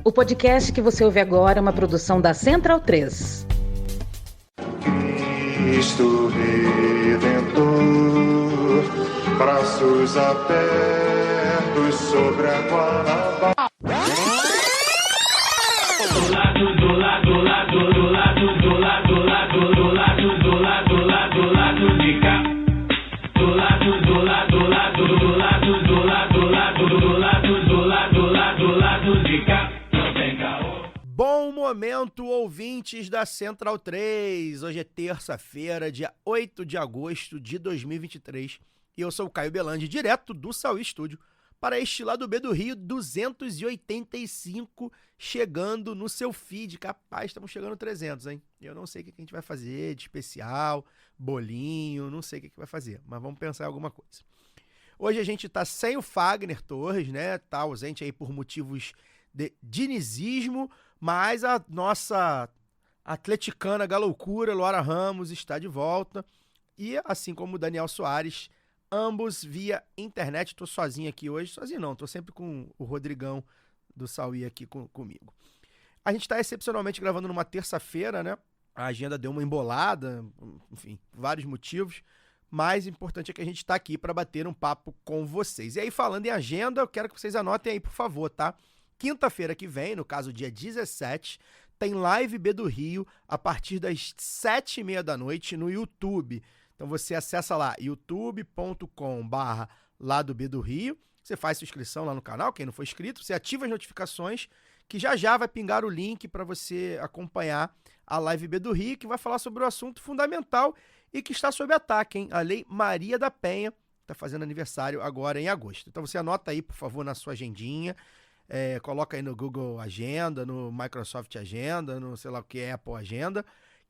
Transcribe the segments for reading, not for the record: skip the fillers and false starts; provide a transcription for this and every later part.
O podcast que você ouve agora é uma produção da Central 3. Cristo Redentor, braços abertos sobre a Guanabara. Bom momento, ouvintes da Central 3. Hoje é terça-feira, dia 8 de agosto de 2023. E eu sou o Caio Belandi, direto do Sauí Estúdio, para este Lado B do Rio 285, chegando no seu feed. Capaz, estamos chegando 300, hein? Eu não sei o que a gente vai fazer de especial, bolinho, não sei o que vai fazer, mas vamos pensar em alguma coisa. Hoje a gente tá sem o Fagner Torres, né? Tá ausente aí por motivos de dinizismo, mas a nossa atleticana galoucura, Luara Ramos, está de volta. E assim como o Daniel Soares, ambos via internet. Tô sozinho aqui hoje. Sozinho não, tô sempre com o Rodrigão do Sauí aqui comigo. A gente tá excepcionalmente gravando numa terça-feira, né? A agenda deu uma embolada, enfim, vários motivos. Mais importante é que a gente tá aqui para bater um papo com vocês. E aí, falando em agenda, eu quero que vocês anotem aí, por favor, tá? Quinta-feira que vem, no caso dia 17, tem Live B do Rio a partir das 7h30 da noite no YouTube. Então você acessa lá youtube.com/Lado B do Rio, você faz sua inscrição lá no canal, quem não for inscrito, você ativa as notificações, que já vai pingar o link para você acompanhar a Live B do Rio, que vai falar sobre o assunto fundamental e que está sob ataque, hein? A Lei Maria da Penha, está fazendo aniversário agora em agosto. Então você anota aí, por favor, na sua agendinha. Coloca aí no Google Agenda, no Microsoft Agenda, no sei lá o que é Apple Agenda.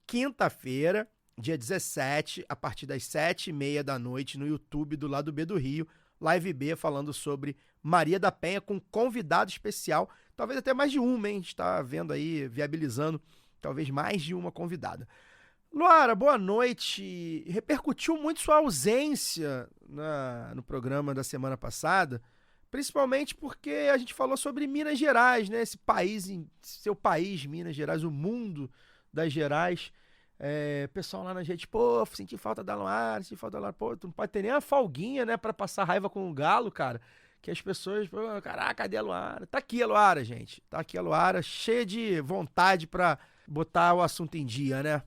Quinta-feira, dia 17, a partir das 7h30 da noite, no YouTube do Lado B do Rio, Live B falando sobre Maria da Penha com convidado especial, talvez até mais de uma, hein? A gente está vendo aí, viabilizando talvez mais de uma convidada. Luara, boa noite. Repercutiu muito sua ausência no programa da semana passada, principalmente porque a gente falou sobre Minas Gerais, né? Esse país, seu país, Minas Gerais, o mundo das Gerais. Pessoal lá na gente, pô, senti falta da Luara, pô, tu não pode ter nem uma folguinha, né, pra passar raiva com o Galo, cara. Que as pessoas, pô, caraca, cadê a Luara? Tá aqui a Luara, gente. Tá aqui a Luara, cheia de vontade pra botar o assunto em dia, né?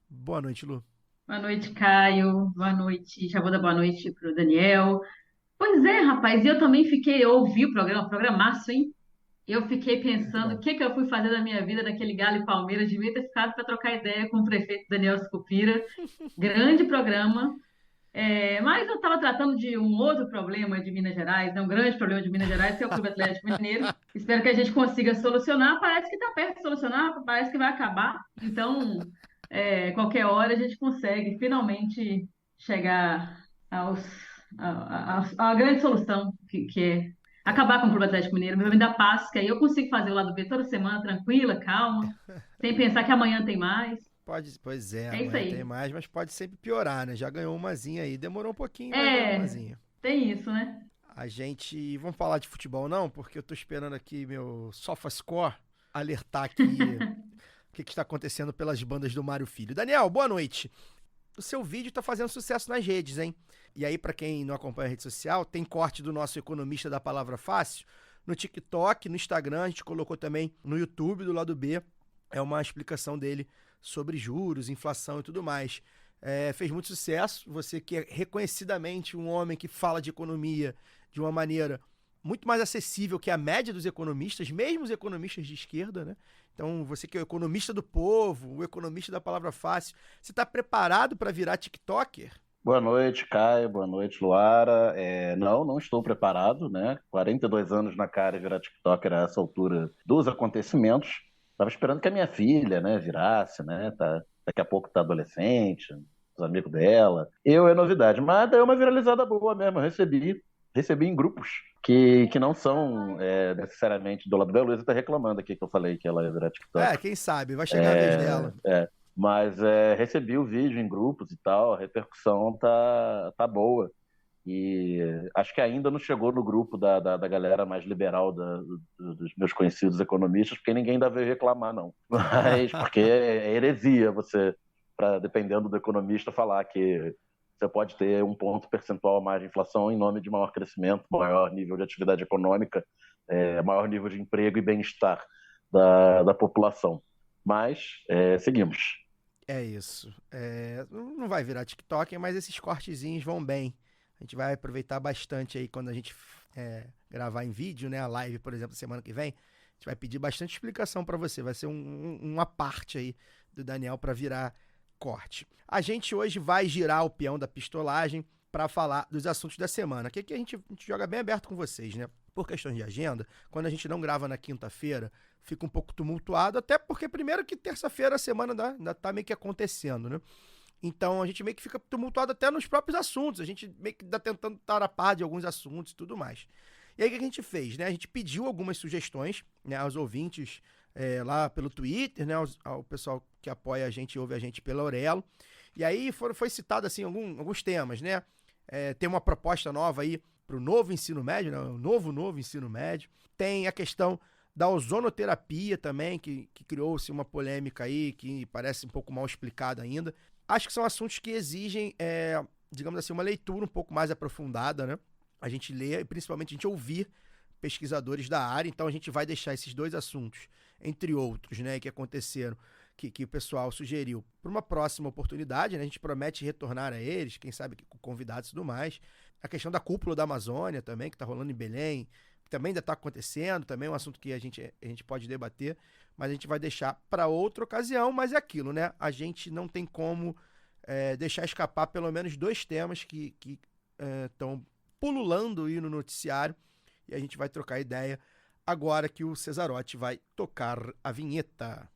Boa noite, Lu. Boa noite, Caio. Boa noite. Já vou dar boa noite pro Daniel. Pois é, rapaz, eu também eu ouvi o programaço, hein? Eu fiquei pensando o que eu fui fazer da minha vida naquele Galo e Palmeiras. Devia ter ficado para trocar ideia com o prefeito Daniel Scupira. Grande programa. Mas eu estava tratando de um outro problema de Minas Gerais, né? Um grande problema de Minas Gerais, que é o Clube Atlético Mineiro. Espero que a gente consiga solucionar. Parece que está perto de solucionar, parece que vai acabar. Então, qualquer hora a gente consegue finalmente chegar a grande solução, que é acabar com o Clube Atlético Mineiro, me dar paz, que aí eu consigo fazer o lado B toda semana, tranquila, calma, sem pensar que amanhã tem mais. Pois é, isso amanhã aí. tem mais, mas pode sempre piorar, né? Já ganhou umazinha aí, demorou um pouquinho, mas ganhou umazinha. Tem isso, né? A gente, vamos falar de futebol não? Porque eu tô esperando aqui meu SofaScore alertar aqui o que está acontecendo pelas bandas do Mário Filho. Daniel, boa noite. O seu vídeo tá fazendo sucesso nas redes, hein? E aí, para quem não acompanha a rede social, tem corte do nosso economista da Palavra Fácil no TikTok, no Instagram, a gente colocou também no YouTube do Lado B. É uma explicação dele sobre juros, inflação e tudo mais. Fez muito sucesso. Você que é reconhecidamente um homem que fala de economia de uma maneira muito mais acessível que a média dos economistas, mesmo os economistas de esquerda, né? Então, você que é o economista do povo, o economista da Palavra Fácil, você está preparado para virar TikToker? Boa noite, Caio. Boa noite, Luara. Não estou preparado, né? 42 anos na cara e virar TikToker a essa altura dos acontecimentos. Estava esperando que a minha filha, né, virasse, né? Daqui a pouco tá adolescente, os amigos dela. É novidade, mas daí é uma viralizada boa mesmo. Eu recebi em grupos que não são necessariamente do lado dela. A Luísa tá reclamando aqui que eu falei que ela ia virar TikTok. Quem sabe, vai chegar a vez dela. Mas recebi o vídeo em grupos e tal, a repercussão tá boa. E acho que ainda não chegou no grupo da galera mais liberal dos meus conhecidos economistas, porque ninguém ainda veio reclamar, não. Mas porque é heresia você, dependendo do economista, falar que você pode ter 1 ponto percentual a mais de inflação em nome de maior crescimento, maior nível de atividade econômica, maior nível de emprego e bem-estar da população. Mas seguimos. É isso. Não vai virar TikTok, mas esses cortezinhos vão bem. A gente vai aproveitar bastante aí quando a gente gravar em vídeo, né? A live, por exemplo, semana que vem. A gente vai pedir bastante explicação para você. Vai ser uma parte aí do Daniel para virar corte. A gente hoje vai girar o peão da pistolagem para falar dos assuntos da semana. Aqui a gente joga bem aberto com vocês, né? Por questões de agenda, quando a gente não grava na quinta-feira, fica um pouco tumultuado, até porque primeiro que terça-feira a semana ainda tá meio que acontecendo, né? Então a gente meio que fica tumultuado até nos próprios assuntos, a gente meio que tá tentando estar a par de alguns assuntos e tudo mais. E aí o que a gente fez, né? A gente pediu algumas sugestões, né, aos ouvintes lá pelo Twitter, né, ao pessoal que apoia a gente e ouve a gente pela Aurelo. E aí foi citado assim alguns temas, né? Tem uma proposta nova aí para o novo ensino médio, né? O novo ensino médio. Tem a questão da ozonoterapia também, que criou-se uma polêmica aí, que parece um pouco mal explicada ainda. Acho que são assuntos que exigem, digamos assim, uma leitura um pouco mais aprofundada, né? A gente lê e principalmente a gente ouvir pesquisadores da área. Então a gente vai deixar esses dois assuntos, entre outros, né, que aconteceram, que o pessoal sugeriu, para uma próxima oportunidade, né? A gente promete retornar a eles, quem sabe com convidados e tudo mais. A questão da cúpula da Amazônia também, que está rolando em Belém, que também ainda está acontecendo, também é um assunto que a gente pode debater, mas a gente vai deixar para outra ocasião. Mas é aquilo, né? A gente não tem como deixar escapar pelo menos dois temas que estão pululando aí no noticiário, e a gente vai trocar ideia agora que o Cesarotti vai tocar a vinheta.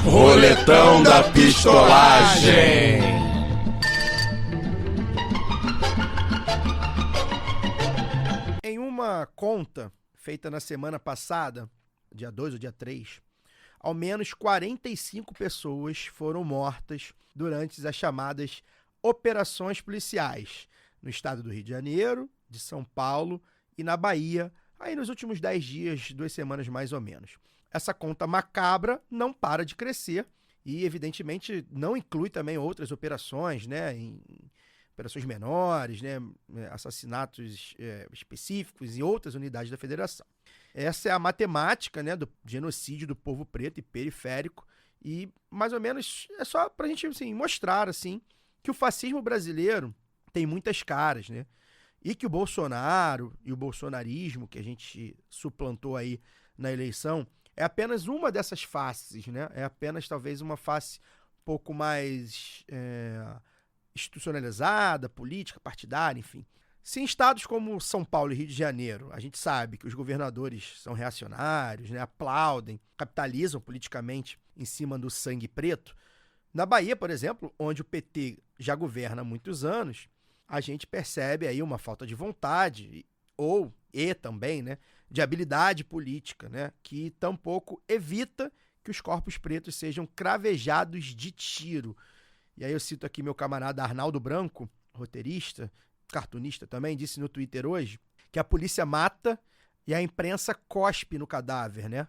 Roletão da pistolagem. Em uma conta feita na semana passada, dia 2 ou dia 3, ao menos 45 pessoas foram mortas durante as chamadas operações policiais no estado do Rio de Janeiro, de São Paulo e na Bahia, aí nos últimos 10 dias, 2 semanas mais ou menos. Essa conta macabra não para de crescer e, evidentemente, não inclui também outras operações, né, operações menores, né, assassinatos específicos em outras unidades da federação. Essa é a matemática, né, do genocídio do povo preto e periférico, e mais ou menos é só para a gente assim, mostrar assim, que o fascismo brasileiro tem muitas caras, né, e que o Bolsonaro e o bolsonarismo que a gente suplantou aí na eleição é apenas uma dessas faces, né, é apenas talvez uma face um pouco mais institucionalizada, política, partidária, enfim. Se em estados como São Paulo e Rio de Janeiro, a gente sabe que os governadores são reacionários, né, aplaudem, capitalizam politicamente em cima do sangue preto, na Bahia, por exemplo, onde o PT já governa há muitos anos, a gente percebe aí uma falta de vontade e também, né, de habilidade política, né, que tampouco evita que os corpos pretos sejam cravejados de tiro. E aí eu cito aqui meu camarada Arnaldo Branco, roteirista, cartunista também, disse no Twitter hoje que a polícia mata e a imprensa cospe no cadáver, né?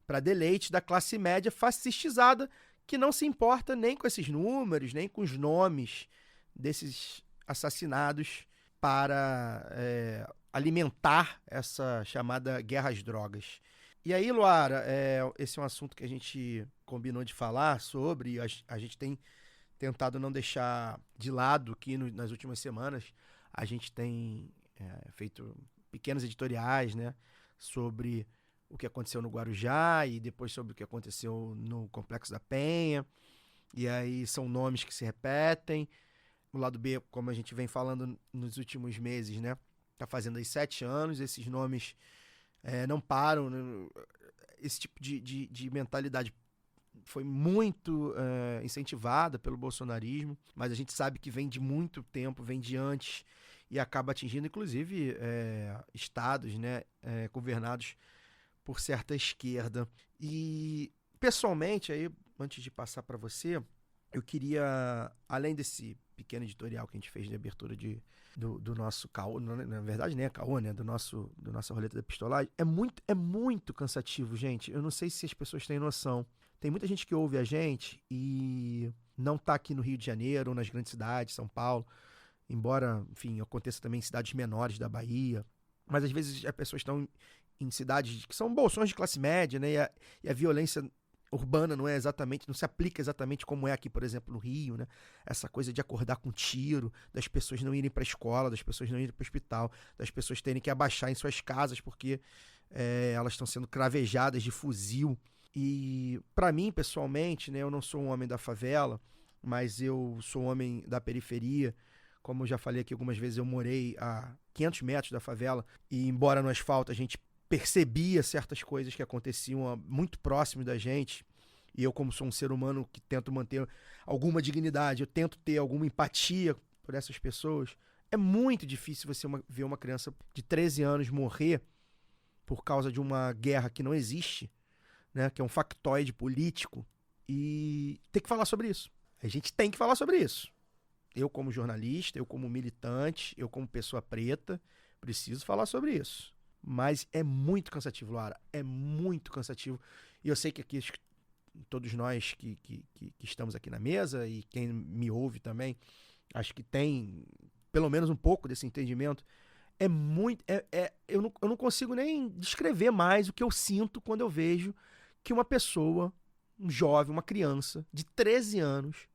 Para deleite da classe média fascistizada que não se importa nem com esses números, nem com os nomes desses assassinados para alimentar essa chamada guerra às drogas. E aí, Luara, esse é um assunto que a gente combinou de falar sobre, a gente tem tentado não deixar de lado aqui nas últimas semanas. A gente tem feito pequenos editoriais, né, sobre o que aconteceu no Guarujá e depois sobre o que aconteceu no Complexo da Penha. E aí são nomes que se repetem. O lado B, como a gente vem falando nos últimos meses, né, tá fazendo aí 7 anos, esses nomes não param. Né? Esse tipo de mentalidade foi muito incentivada pelo bolsonarismo, mas a gente sabe que vem de muito tempo, vem de antes. e acaba atingindo, inclusive, estados, né, governados por certa esquerda. E, pessoalmente, aí, antes de passar para você, eu queria, além desse pequeno editorial que a gente fez de abertura do nosso caô, na verdade nem é caô, né, do nossa roleta da pistolagem, é muito cansativo, gente. Eu não sei se as pessoas têm noção. Tem muita gente que ouve a gente e não tá aqui no Rio de Janeiro ou nas grandes cidades, São Paulo, embora, enfim, aconteça também em cidades menores da Bahia, mas às vezes as pessoas estão em cidades que são bolsões de classe média, né, e a violência urbana não se aplica exatamente como é aqui, por exemplo, no Rio, né? Essa coisa de acordar com tiro, das pessoas não irem para a escola, das pessoas não irem para o hospital, das pessoas terem que abaixar em suas casas porque elas estão sendo cravejadas de fuzil. E para mim, pessoalmente, né, eu não sou um homem da favela, mas eu sou um homem da periferia. Como eu já falei aqui algumas vezes, eu morei a 500 metros da favela e, embora no asfalto a gente percebia certas coisas que aconteciam muito próximo da gente, e eu, como sou um ser humano que tento manter alguma dignidade, eu tento ter alguma empatia por essas pessoas, é muito difícil você ver uma criança de 13 anos morrer por causa de uma guerra que não existe, né, que é um factoide político, e ter que falar sobre isso. A gente tem que falar sobre isso. Eu, como jornalista, eu como militante, eu como pessoa preta, preciso falar sobre isso. Mas é muito cansativo, Luara. É muito cansativo. E eu sei que aqui todos nós que estamos aqui na mesa e quem me ouve também, acho que tem pelo menos um pouco desse entendimento. É muito... eu não consigo nem descrever mais o que eu sinto quando eu vejo que uma pessoa, um jovem, uma criança de 13 anos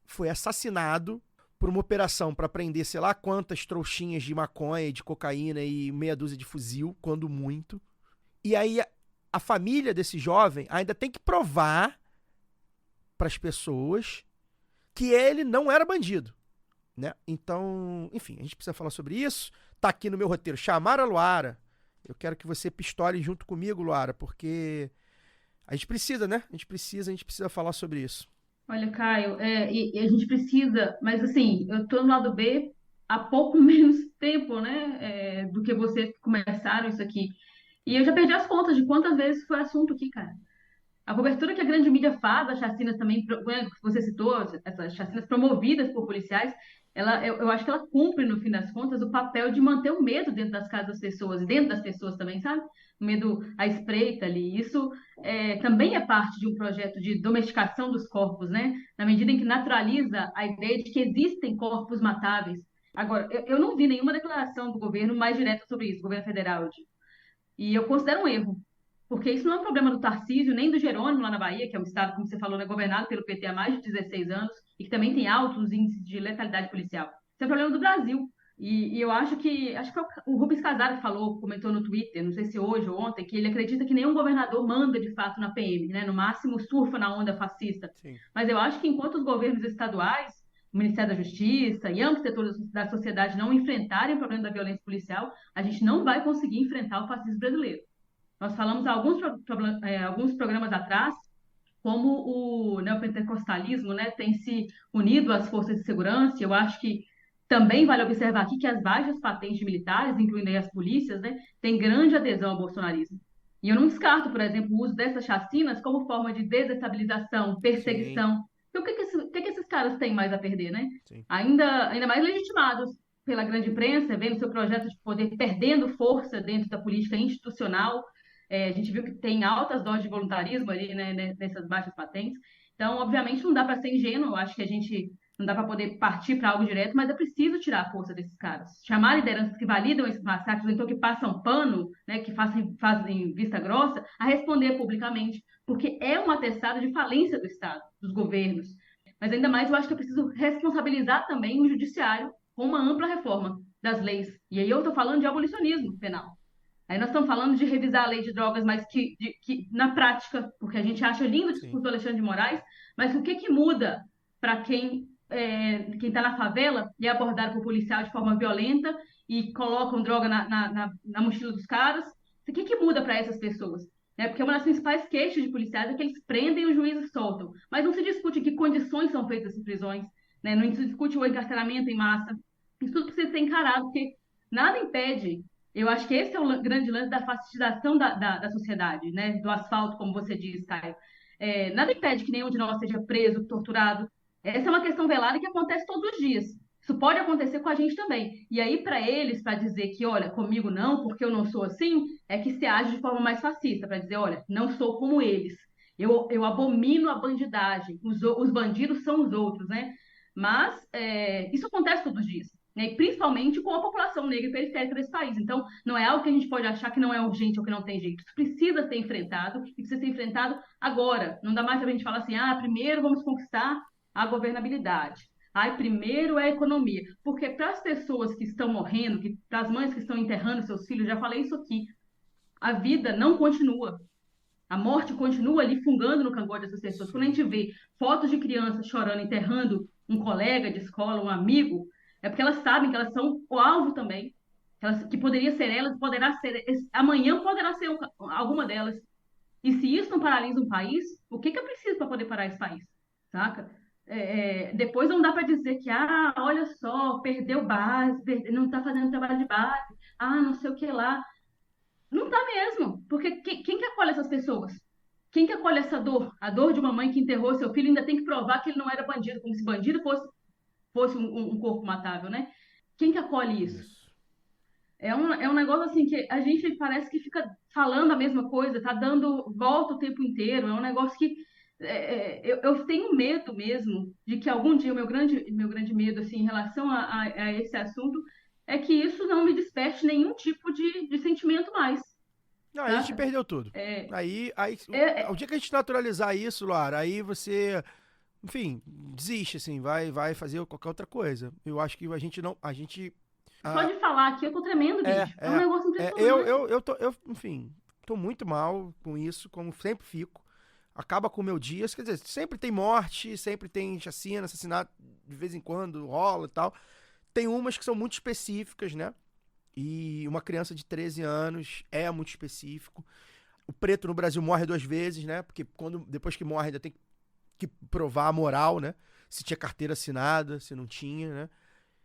foi assassinado por uma operação para prender sei lá quantas trouxinhas de maconha, de cocaína e meia dúzia de fuzil, quando muito. E aí a família desse jovem ainda tem que provar para as pessoas que ele não era bandido, né? Então, enfim, a gente precisa falar sobre isso. Tá aqui no meu roteiro, chamar a Luara. Eu quero que você pistole junto comigo, Luara, porque a gente precisa, né? A gente precisa falar sobre isso. Olha, Caio, e a gente precisa, mas assim, eu tô no lado B há pouco menos tempo, né, do que vocês que começaram isso aqui. E eu já perdi as contas de quantas vezes foi assunto aqui, cara. A cobertura que a grande mídia faz das chacinas também, né, que você citou, essas chacinas promovidas por policiais, eu acho que ela cumpre, no fim das contas, o papel de manter o medo dentro das casas das pessoas, e dentro das pessoas também, sabe? O medo à espreita ali. Isso também é parte de um projeto de domesticação dos corpos, né? Na medida em que naturaliza a ideia de que existem corpos matáveis. Agora, eu não vi nenhuma declaração do governo mais direta sobre isso, governo federal, eu digo. E eu considero um erro. Porque isso não é um problema do Tarcísio, nem do Jerônimo, lá na Bahia, que é um estado, como você falou, né, governado pelo PT há mais de 16 anos e que também tem altos índices de letalidade policial. Isso é um problema do Brasil. E eu acho que foi o Rubens Casaro que falou, comentou no Twitter, não sei se hoje ou ontem, que ele acredita que nenhum governador manda de fato na PM, né? No máximo surfa na onda fascista. Sim. Mas eu acho que enquanto os governos estaduais, o Ministério da Justiça e amplos setores da sociedade não enfrentarem o problema da violência policial, a gente não vai conseguir enfrentar o fascismo brasileiro. Nós falamos há alguns programas atrás como o neopentecostalismo, né, tem se unido às forças de segurança. Eu acho que também vale observar aqui que as baixas patentes militares, incluindo aí as polícias, né, têm grande adesão ao bolsonarismo. E eu não descarto, por exemplo, o uso dessas chacinas como forma de desestabilização, perseguição. Então, o que esses caras têm mais a perder, né? Ainda mais legitimados pela grande imprensa, vendo seu projeto de poder perdendo força dentro da política institucional. A gente viu que tem altas doses de voluntarismo ali, né, nessas baixas patentes. Então, obviamente, não dá para ser ingênuo. Eu acho que a gente não dá para poder partir para algo direto, mas é preciso tirar a força desses caras. Chamar lideranças que validam esses massacres, ou então que passam pano, né, que fazem vista grossa, a responder publicamente, porque é um atestado de falência do Estado, dos governos. Mas ainda mais, eu acho que é preciso responsabilizar também o judiciário com uma ampla reforma das leis. E aí eu estou falando de abolicionismo penal. Aí nós estamos falando de revisar a lei de drogas, mas que na prática, porque a gente acha lindo o discurso do Alexandre de Moraes, mas o que muda para quem está na favela e é abordado por policial de forma violenta e colocam droga na mochila dos caras? O que muda para essas pessoas? Porque uma das principais queixas de policiais é que eles prendem e os juízes soltam, mas não se discute em que condições são feitas essas prisões, né? Não se discute o encarceramento em massa. Isso tudo precisa ser encarado, porque nada impede. Eu acho que esse é o grande lance da fascistização da sociedade, né? Do asfalto, como você diz, Caio. Nada impede que nenhum de nós seja preso, torturado. Essa é uma questão velada que acontece todos os dias. Isso pode acontecer com a gente também. E aí, para eles, para dizer que, olha, comigo não, porque eu não sou assim, é que se age de forma mais fascista, para dizer, olha, não sou como eles. Eu abomino a bandidagem. Os bandidos são os outros, né? Mas isso acontece todos os dias, né? E principalmente com a população negra e periférica desse país. Então, não é algo que a gente pode achar que não é urgente ou que não tem jeito. Isso precisa ser enfrentado e precisa ser enfrentado agora. Não dá mais para a gente falar assim, primeiro vamos conquistar a governabilidade. Primeiro é a economia. Porque para as pessoas que estão morrendo, para as mães que estão enterrando seus filhos, já falei isso aqui, a vida não continua. A morte continua ali fungando no cangote dessas pessoas. Quando a gente vê fotos de crianças chorando, enterrando um colega de escola, um amigo, é porque elas sabem que elas são o alvo também. Que poderia ser elas, poderá ser. Amanhã poderá ser alguma delas. E se isso não paralisa um país, o que é preciso para poder parar esse país? Saca? Depois não dá para dizer que, olha só, perdeu base, não está fazendo trabalho de base, não sei o que lá. Não tá mesmo, porque quem que acolhe essas pessoas? Quem que acolhe essa dor? A dor de uma mãe que enterrou seu filho ainda tem que provar que ele não era bandido, como se bandido fosse um corpo matável, né? Quem que acolhe isso? É um negócio assim que a gente parece que fica falando a mesma coisa, tá dando volta o tempo inteiro. É um negócio que eu tenho medo mesmo de que algum dia o meu grande medo assim, em relação a esse assunto é que isso não me desperte nenhum tipo de sentimento mais. Não, aí a gente perdeu tudo. Aí o dia que a gente naturalizar isso, Luara, aí você, enfim, desiste, assim, vai fazer qualquer outra coisa. Eu acho que a gente não... Só de falar aqui eu tô tremendo, bicho. É um negócio impressionante. Eu enfim, tô muito mal com isso, como sempre fico. Acaba com o meu dia. Quer dizer, sempre tem morte, sempre tem chacina, assassinato, de vez em quando rola e tal. Tem umas que são muito específicas, né? E uma criança de 13 anos é muito específico. O preto no Brasil morre 2 vezes, né? Porque depois que morre ainda tem que provar a moral, né? Se tinha carteira assinada, se não tinha, né?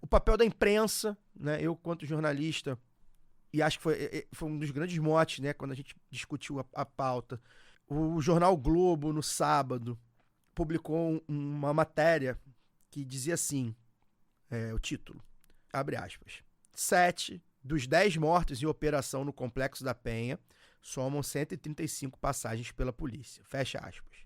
O papel da imprensa, né? Eu, quanto jornalista, e acho que foi um dos grandes motes, né? Quando a gente discutiu a pauta. O jornal Globo, no sábado, publicou uma matéria que dizia assim, o título, abre aspas, 7 dos 10 mortos em operação no Complexo da Penha somam 135 passagens pela polícia, fecha aspas.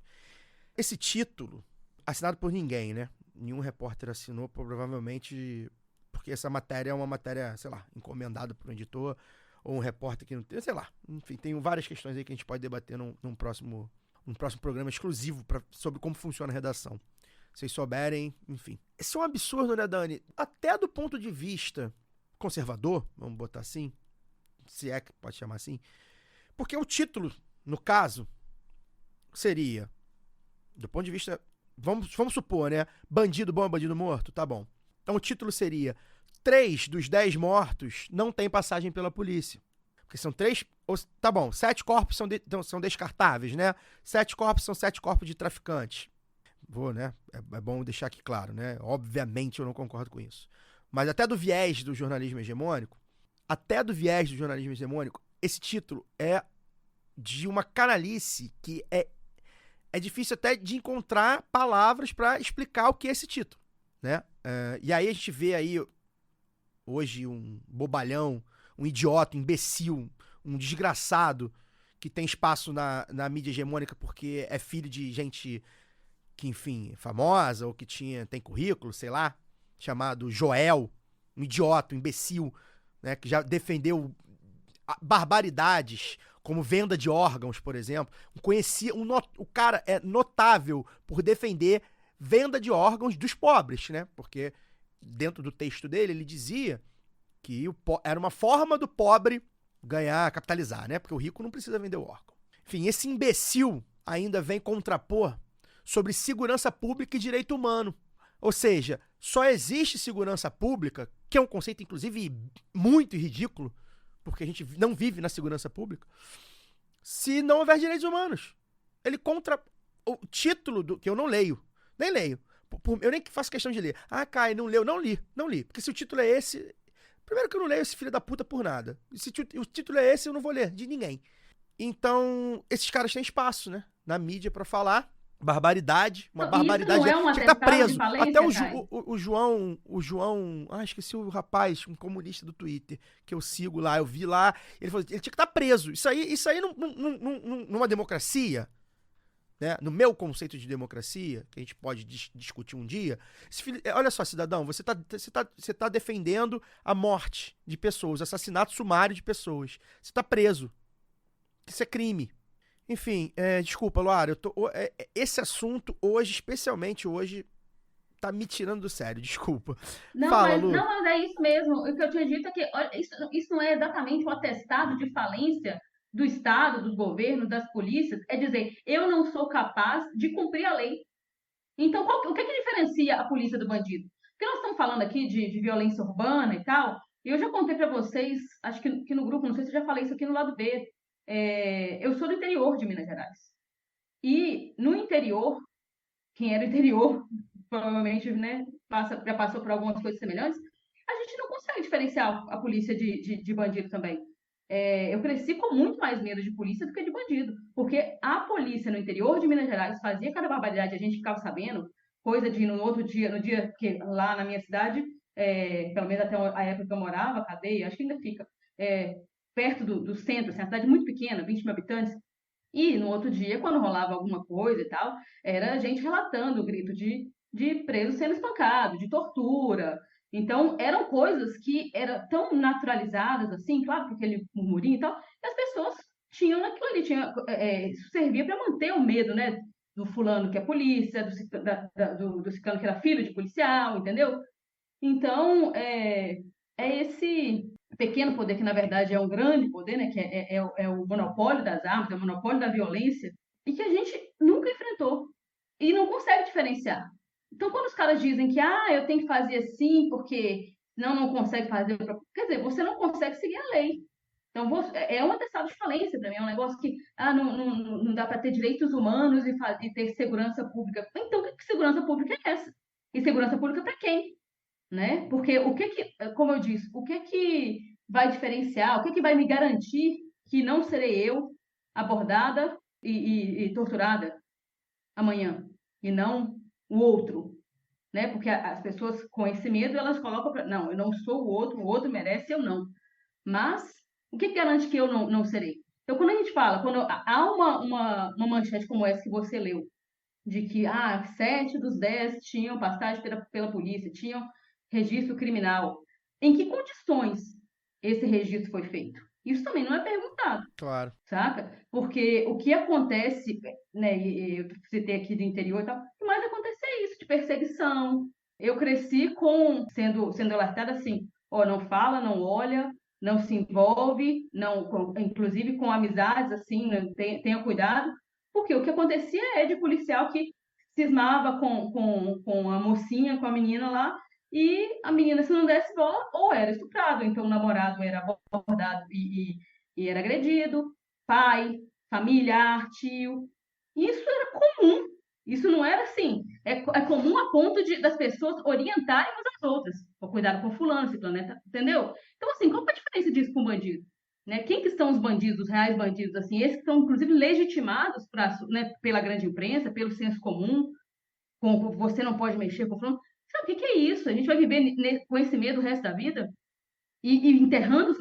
Esse título, assinado por ninguém, né? Nenhum repórter assinou, provavelmente porque essa matéria é uma matéria, sei lá, encomendada por um editor ou um repórter que não tem, sei lá. Enfim, tem várias questões aí que a gente pode debater num próximo programa exclusivo sobre como funciona a redação. Se vocês souberem, enfim. Isso é um absurdo, né, Dani? Até do ponto de vista conservador, vamos botar assim, se é que pode chamar assim, porque o título, no caso, seria, do ponto de vista, vamos supor, né, bandido bom é bandido morto, tá bom. Então o título seria 3 dos 10 mortos não tem passagem pela polícia. Porque são 3, tá bom, 7 corpos são descartáveis, né? 7 corpos são 7 corpos de traficantes. Né? É bom deixar aqui claro, né? Obviamente eu não concordo com isso. Mas até do viés do jornalismo hegemônico, esse título é de uma canalice que é difícil até de encontrar palavras para explicar o que é esse título, né? E aí a gente vê aí hoje um bobalhão, um idiota, um imbecil, um desgraçado que tem espaço na mídia hegemônica porque é filho de gente que, enfim, é famosa ou que tem currículo, sei lá, chamado Joel, um idiota, um imbecil, né, que já defendeu barbaridades como venda de órgãos, por exemplo. O cara é notável por defender venda de órgãos dos pobres, né? Porque dentro do texto dele ele dizia que era uma forma do pobre capitalizar, né? Porque o rico não precisa vender o órgão. Enfim, esse imbecil ainda vem contrapor sobre segurança pública e direito humano. Ou seja, só existe segurança pública, que é um conceito, inclusive, muito ridículo, porque a gente não vive na segurança pública, se não houver direitos humanos. Ele o título que eu não leio, nem leio, eu nem faço questão de ler. Ah, Caio, não leu. Não li. Porque se o título é esse... Primeiro que eu não leio esse filho da puta por nada. Se o título é esse, eu não vou ler, de ninguém. Então, esses caras têm espaço, né? Na mídia pra falar. Barbaridade. Uma barbaridade. Isso não é um tinha que estar preso. falência, Até o João... Ah, esqueci o rapaz, um comunista do Twitter, que eu sigo lá, eu vi lá. Ele falou, ele tinha que estar preso. Isso aí numa democracia... Né? No meu conceito de democracia, que a gente pode discutir um dia, olha só, cidadão, você tá defendendo a morte de pessoas, assassinato sumário de pessoas. Você tá preso. Isso é crime. Enfim, desculpa, Luara, esse assunto hoje, especialmente hoje, tá me tirando do sério, desculpa. Não, Fala, mas, Lu. não, mas é isso mesmo. O que eu tinha dito é que olha, isso não é exatamente um atestado de falência do Estado, dos governos, das polícias. É dizer, eu não sou capaz de cumprir a lei. Então, o que diferencia a polícia do bandido? Porque nós estamos falando aqui de violência urbana e tal, e eu já contei para vocês, acho que no grupo, não sei se eu já falei isso aqui no lado B, eu sou do interior de Minas Gerais. E no interior, quem é do interior, provavelmente, né, já passou por algumas coisas semelhantes, a gente não consegue diferenciar a polícia de bandido também. Eu cresci com muito mais medo de polícia do que de bandido, porque a polícia no interior de Minas Gerais fazia cada barbaridade, a gente ficava sabendo, coisa de no outro dia, no dia que lá na minha cidade, pelo menos até a época que eu morava, cadeia, acho que ainda fica, perto do centro, assim, uma cidade muito pequena, 20 mil habitantes, e no outro dia, quando rolava alguma coisa e tal, era a gente relatando o grito de preso sendo espancado, de tortura. Então, eram coisas que eram tão naturalizadas, assim, claro, com aquele murmurinho e tal, que as pessoas tinham naquilo ali, isso servia para manter o medo, né? Do fulano que é polícia, do ciclano que era filho de policial, entendeu? Então, é esse pequeno poder, que na verdade é um grande poder, né? Que é o monopólio das armas, é o monopólio da violência, e que a gente nunca enfrentou e não consegue diferenciar. Então, quando os caras dizem que eu tenho que fazer assim porque não consegue fazer... Quer dizer, você não consegue seguir a lei. Então, é um atestado de falência para mim, é um negócio que não dá para ter direitos humanos e ter segurança pública. Então, que segurança pública é essa? E segurança pública para quem? Né? Porque como eu disse, o que vai diferenciar, o que vai me garantir que não serei eu abordada e torturada amanhã, e não o outro, né? Porque as pessoas com esse medo, elas colocam não, eu não sou o outro merece, eu não. Mas o que garante que eu não serei? Então, quando a gente fala, quando há uma manchete como essa que você leu, de que 7 dos 10 tinham passagem pela polícia, tinham registro criminal, em que condições esse registro foi feito? Isso também não é perguntado. Claro. Saca? Porque o que acontece, né, eu citei aqui do interior e tal, o que mais acontece é isso, de perseguição. Eu cresci sendo alertada assim, não fala, não olha, não se envolve, inclusive com amizades, assim, né, tenha cuidado, porque o que acontecia é de policial que cismava com a mocinha, com a menina lá, e a menina, se não desse bola, ou era estuprado, então o namorado era abordado e era agredido, pai, familiar, tio. Isso era comum. Isso não era assim. É comum a ponto das pessoas orientarem umas às outras. Cuidado com fulano, esse planeta, entendeu? Então, assim, qual é a diferença disso com bandido? Né? Quem que são os bandidos, os reais bandidos, assim? Esses que são, inclusive, legitimados pela grande imprensa, pelo senso comum, com você não pode mexer com fulano. Sabe o que é isso? A gente vai viver com esse medo o resto da vida? E enterrando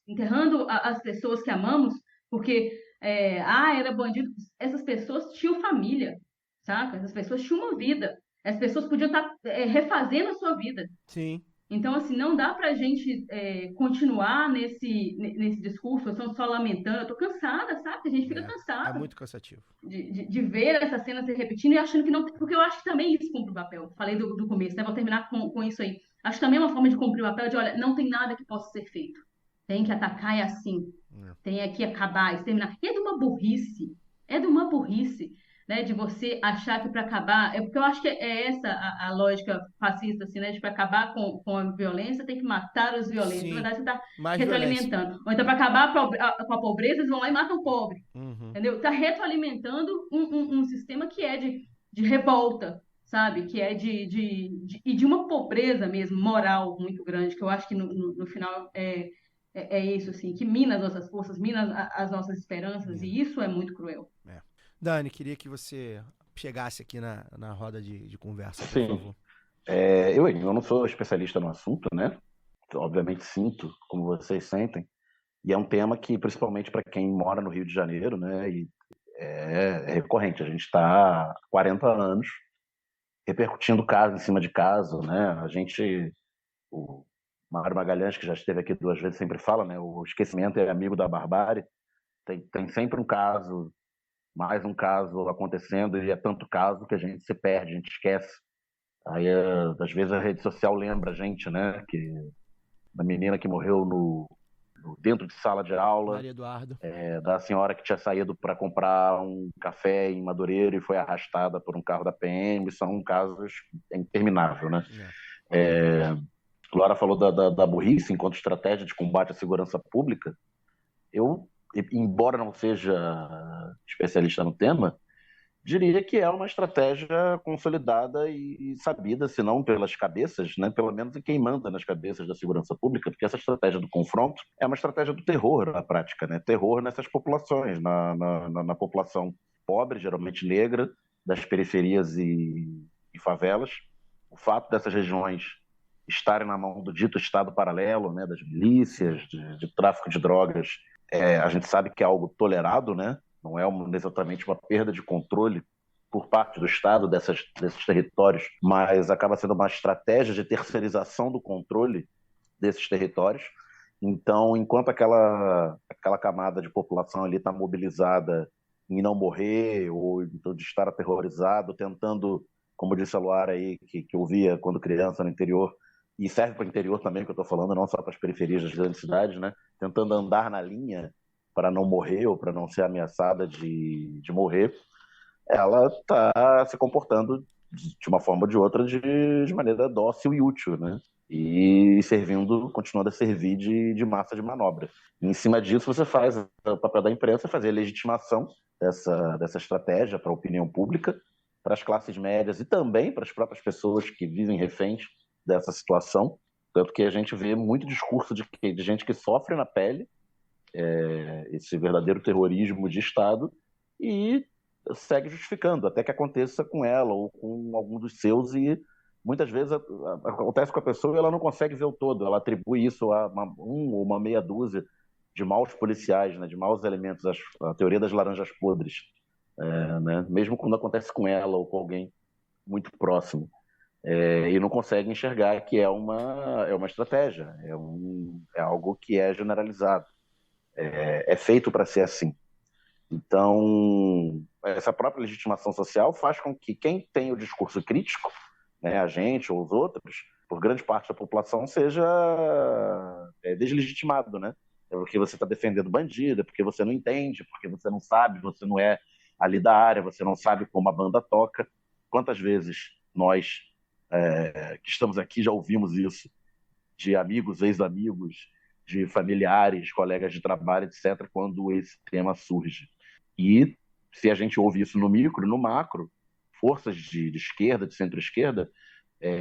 enterrando as pessoas que amamos, porque, era bandido. Essas pessoas tinham família, saca? Essas pessoas tinham uma vida. As pessoas podiam estar refazendo a sua vida. Sim. Então, assim, não dá pra gente continuar nesse discurso, só lamentando. Eu tô cansada, sabe? A gente fica cansada. É muito cansativo. De ver essa cena se repetindo e achando que não... Porque eu acho que também isso cumpre o papel. Falei do começo, né? Vou terminar com isso aí. Acho que também é uma forma de cumprir o papel de, olha, não tem nada que possa ser feito. Tem que atacar e assim. Tem que acabar, exterminar. E é de uma burrice. Né, de você achar que para acabar, porque eu acho que é essa a lógica fascista, assim, né, de para acabar com a violência tem que matar os violentos. Sim, na verdade, você está retroalimentando. Ou então, para acabar com a pobreza, eles vão lá e matam o pobre. Entendeu? Está retroalimentando um sistema que é de revolta, sabe? Que é e de uma pobreza mesmo, moral muito grande, que eu acho que no final é isso, assim, que mina as nossas forças, mina as nossas esperanças, Menino. e isso é muito cruel. É. Dani, queria que você chegasse aqui na roda de conversa, por Sim. favor. Eu não sou especialista no assunto, né? Obviamente sinto, como vocês sentem. E é um tema que, principalmente para quem mora no Rio de Janeiro, né? E é recorrente. A gente está há 40 anos repercutindo caso em cima de caso, né? O Mário Magalhães, que já esteve aqui 2 vezes, sempre fala, né? O esquecimento é amigo da barbárie. Tem sempre um caso, mais um caso acontecendo, e é tanto caso que a gente se perde, a gente esquece. Aí, às vezes, a rede social lembra a gente, né? Que da menina que morreu dentro de sala de aula, Maria Eduardo. da senhora que tinha saído para comprar um café em Madureira e foi arrastada por um carro da PM. São casos intermináveis, né? Laura falou da burrice enquanto estratégia de combate à segurança pública. Eu, embora não seja especialista no tema, diria que é uma estratégia consolidada e sabida, se não pelas cabeças, né, pelo menos em quem manda nas cabeças da segurança pública, porque essa estratégia do confronto é uma estratégia do terror na prática, né? Terror nessas populações, na população pobre, geralmente negra, das periferias e favelas. O fato dessas regiões estarem na mão do dito Estado paralelo, né, das milícias, de tráfico de drogas, a gente sabe que é algo tolerado, né? Não é exatamente uma perda de controle por parte do Estado desses territórios, mas acaba sendo uma estratégia de terceirização do controle desses territórios. Então, enquanto aquela camada de população ali está mobilizada em não morrer, ou então de estar aterrorizado, tentando, como disse a Luara aí, que eu via quando criança no interior, e serve para o interior também, que eu estou falando, não só para as periferias das grandes cidades, né? Tentando andar na linha para não morrer ou para não ser ameaçada de morrer, ela está se comportando de uma forma ou de outra de maneira dócil e útil, né? E continuando a servir de massa de manobra. E em cima disso, você faz o papel da imprensa, fazer a legitimação dessa estratégia para a opinião pública, para as classes médias e também para as próprias pessoas que vivem reféns dessa situação. Tanto que a gente vê muito discurso de gente que sofre na pele esse verdadeiro terrorismo de Estado e segue justificando, até que aconteça com ela ou com algum dos seus, e muitas vezes acontece com a pessoa e ela não consegue ver o todo, ela atribui isso a uma meia dúzia de maus policiais, né, de maus elementos, a teoria das laranjas podres, né, mesmo quando acontece com ela ou com alguém muito próximo. E não consegue enxergar que é uma estratégia, é algo que é generalizado. É feito para ser assim. Então, essa própria legitimação social faz com que quem tem o discurso crítico, né, a gente ou os outros, por grande parte da população, seja deslegitimado, né? É porque você está defendendo bandido, é porque você não entende, porque você não sabe, você não é ali da área, você não sabe como a banda toca. Quantas vezes nós que estamos aqui já ouvimos isso de amigos, ex-amigos, de familiares, colegas de trabalho, etc., quando esse tema surge. E se a gente ouve isso no micro, no macro, forças de esquerda, de centro-esquerda,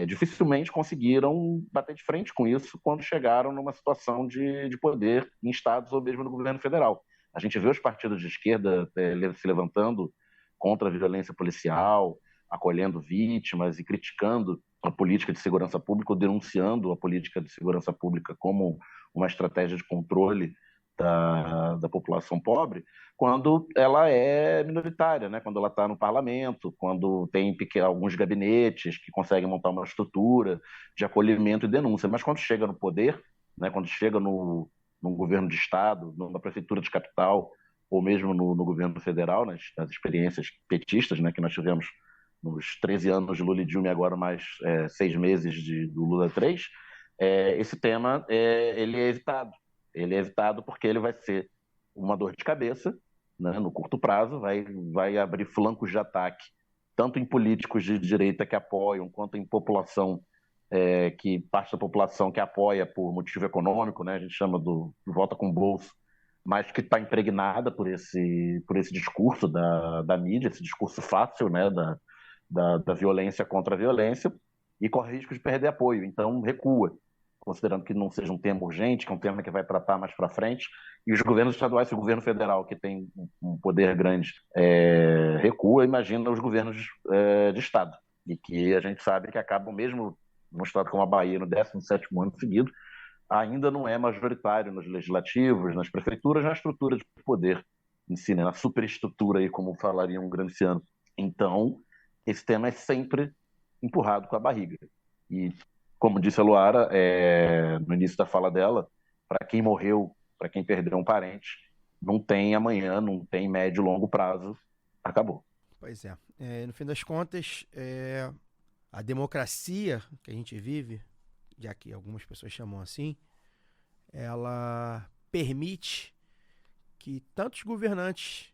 dificilmente conseguiram bater de frente com isso quando chegaram numa situação de poder em estados ou mesmo no governo federal. A gente vê os partidos de esquerda se levantando contra a violência policial, acolhendo vítimas e criticando a política de segurança pública, ou denunciando a política de segurança pública como uma estratégia de controle da população pobre, quando ela é minoritária, né? Quando ela está no parlamento, quando tem alguns gabinetes que conseguem montar uma estrutura de acolhimento e denúncia. Mas quando chega no poder, né? Quando chega no governo de estado, na prefeitura de capital, ou mesmo no governo federal, nas experiências petistas, né, que nós tivemos nos 13 anos de Lula e Dilma e agora mais 6 meses do Lula 3, esse tema ele é evitado. Ele é evitado porque ele vai ser uma dor de cabeça, né, no curto prazo, vai abrir flancos de ataque, tanto em políticos de direita que apoiam, quanto em população, parte da população que apoia por motivo econômico, né, a gente chama do vota com bolso, mas que está impregnada por esse discurso da mídia, esse discurso fácil, né, da violência contra a violência e corre risco de perder apoio. Então, recua, considerando que não seja um tema urgente, que é um tema que vai tratar mais para frente. E os governos estaduais, se o governo federal, que tem um poder grande, recua, imagina os governos de estado. E que a gente sabe que acabam, mesmo num estado como a Bahia, no 17º ano seguido, ainda não é majoritário nos legislativos, nas prefeituras, na estrutura de poder em si, né? Na superestrutura, aí, como falaria um gramsciano. Então, esse tema é sempre empurrado com a barriga. E, como disse a Luara, no início da fala dela, para quem morreu, para quem perdeu um parente, não tem amanhã, não tem médio e longo prazo, acabou. Pois é. No fim das contas, a democracia que a gente vive, já que algumas pessoas chamam assim, ela permite que tantos governantes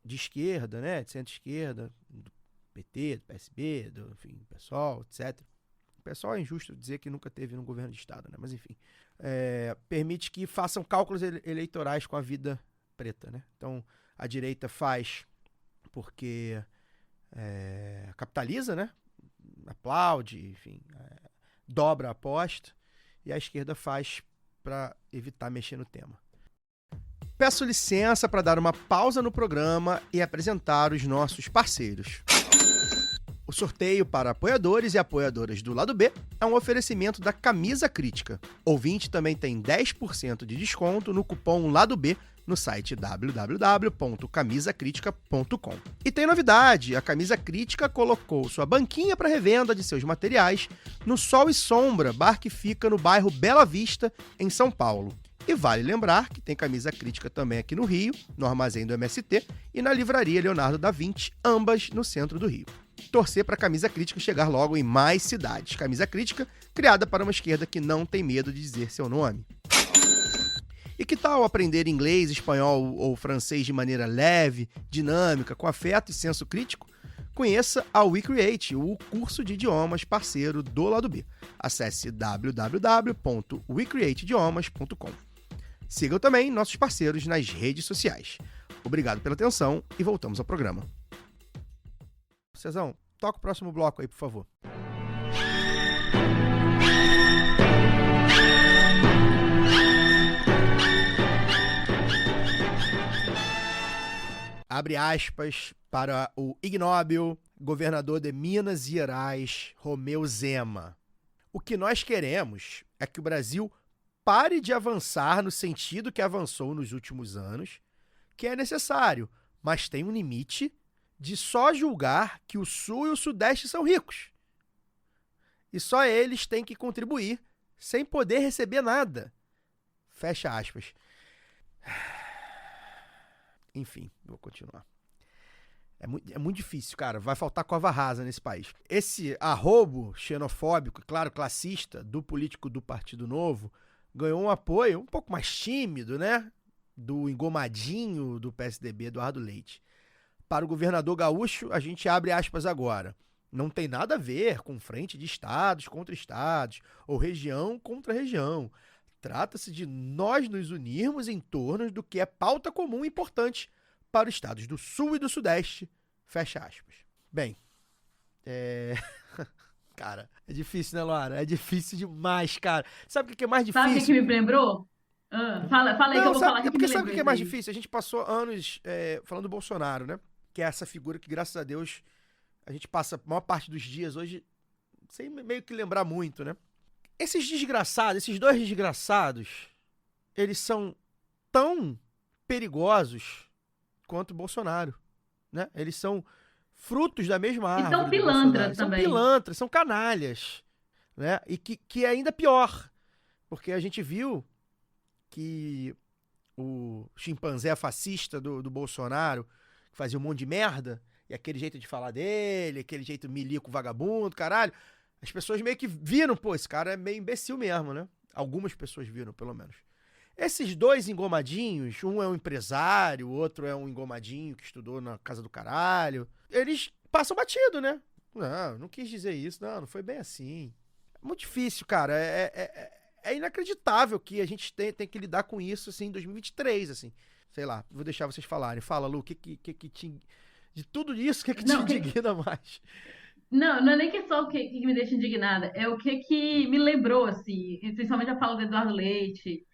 de esquerda, né, de centro-esquerda, do PT, do PSB, do PSOL, etc. O PSOL é injusto dizer que nunca teve um governo de Estado, né, mas enfim, permite que façam cálculos eleitorais com a vida preta, né? Então, a direita faz porque capitaliza, né? Aplaude, enfim, dobra a aposta, e a esquerda faz para evitar mexer no tema. Peço licença para dar uma pausa no programa e apresentar os nossos parceiros. O sorteio para apoiadores e apoiadoras do Lado B é um oferecimento da Camisa Crítica. Ouvinte também tem 10% de desconto no cupom Lado B no site www.camisacritica.com. E tem novidade, a Camisa Crítica colocou sua banquinha para revenda de seus materiais no Sol e Sombra, bar que fica no bairro Bela Vista, em São Paulo. E vale lembrar que tem Camisa Crítica também aqui no Rio, no Armazém do MST, e na Livraria Leonardo da Vinci, ambas no centro do Rio. Torcer para a Camisa Crítica chegar logo em mais cidades. Camisa Crítica, criada para uma esquerda que não tem medo de dizer seu nome. E que tal aprender inglês, espanhol ou francês de maneira leve, dinâmica, com afeto e senso crítico? Conheça a WeCreate, o curso de idiomas parceiro do Lado B. Acesse www.wecreateidiomas.com. Sigam também nossos parceiros nas redes sociais. Obrigado pela atenção e voltamos ao programa. Cezão, toca o próximo bloco aí, por favor. Abre aspas para o ignóbil governador de Minas Gerais, Romeu Zema. O que nós queremos é que o Brasil pare de avançar no sentido que avançou nos últimos anos, que é necessário, mas tem um limite de só julgar que o Sul e o Sudeste são ricos. E só eles têm que contribuir sem poder receber nada. Fecha aspas. Enfim, vou continuar. É muito difícil, cara. Vai faltar cova rasa nesse país. Esse arrobo xenofóbico, claro, classista, do político do Partido Novo, ganhou um apoio um pouco mais tímido, né? Do engomadinho do PSDB, Eduardo Leite. Para o governador gaúcho, a gente abre aspas agora. Não tem nada a ver com frente de estados contra estados, ou região contra região. Trata-se de nós nos unirmos em torno do que é pauta comum e importante para os estados do Sul e do Sudeste. Fecha aspas. Bem, cara, é difícil, né, Luara? É difícil demais, cara. Sabe o que é mais difícil? Sabe o que me lembrou? Fala aí que eu vou falar. Porque sabe o que é mais difícil? A gente passou anos falando do Bolsonaro, né? Que é essa figura que, graças a Deus, a gente passa a maior parte dos dias hoje sem meio que lembrar muito, né? Esses dois desgraçados, eles são tão perigosos quanto o Bolsonaro, né? Eles são frutos da mesma árvore. E são pilantras também. São pilantras, são canalhas, né? E que é ainda pior, porque a gente viu que o chimpanzé fascista do Bolsonaro, que fazia um monte de merda, e aquele jeito de falar dele, aquele jeito milico vagabundo, caralho, as pessoas meio que viram, pô, esse cara é meio imbecil mesmo, né? Algumas pessoas viram, pelo menos. Esses dois engomadinhos, um é um empresário, o outro é um engomadinho que estudou na casa do caralho, eles passam batido, né? Não quis dizer isso, não foi bem assim. É muito difícil, cara, é inacreditável que a gente tem que lidar com isso, assim, em 2023, assim. Sei lá, vou deixar vocês falarem. Fala, Lu, de tudo isso, o que te indigna mais? Não, não é nem que só o que me deixa indignada, é o que me lembrou, assim, e principalmente a fala do Eduardo Leite,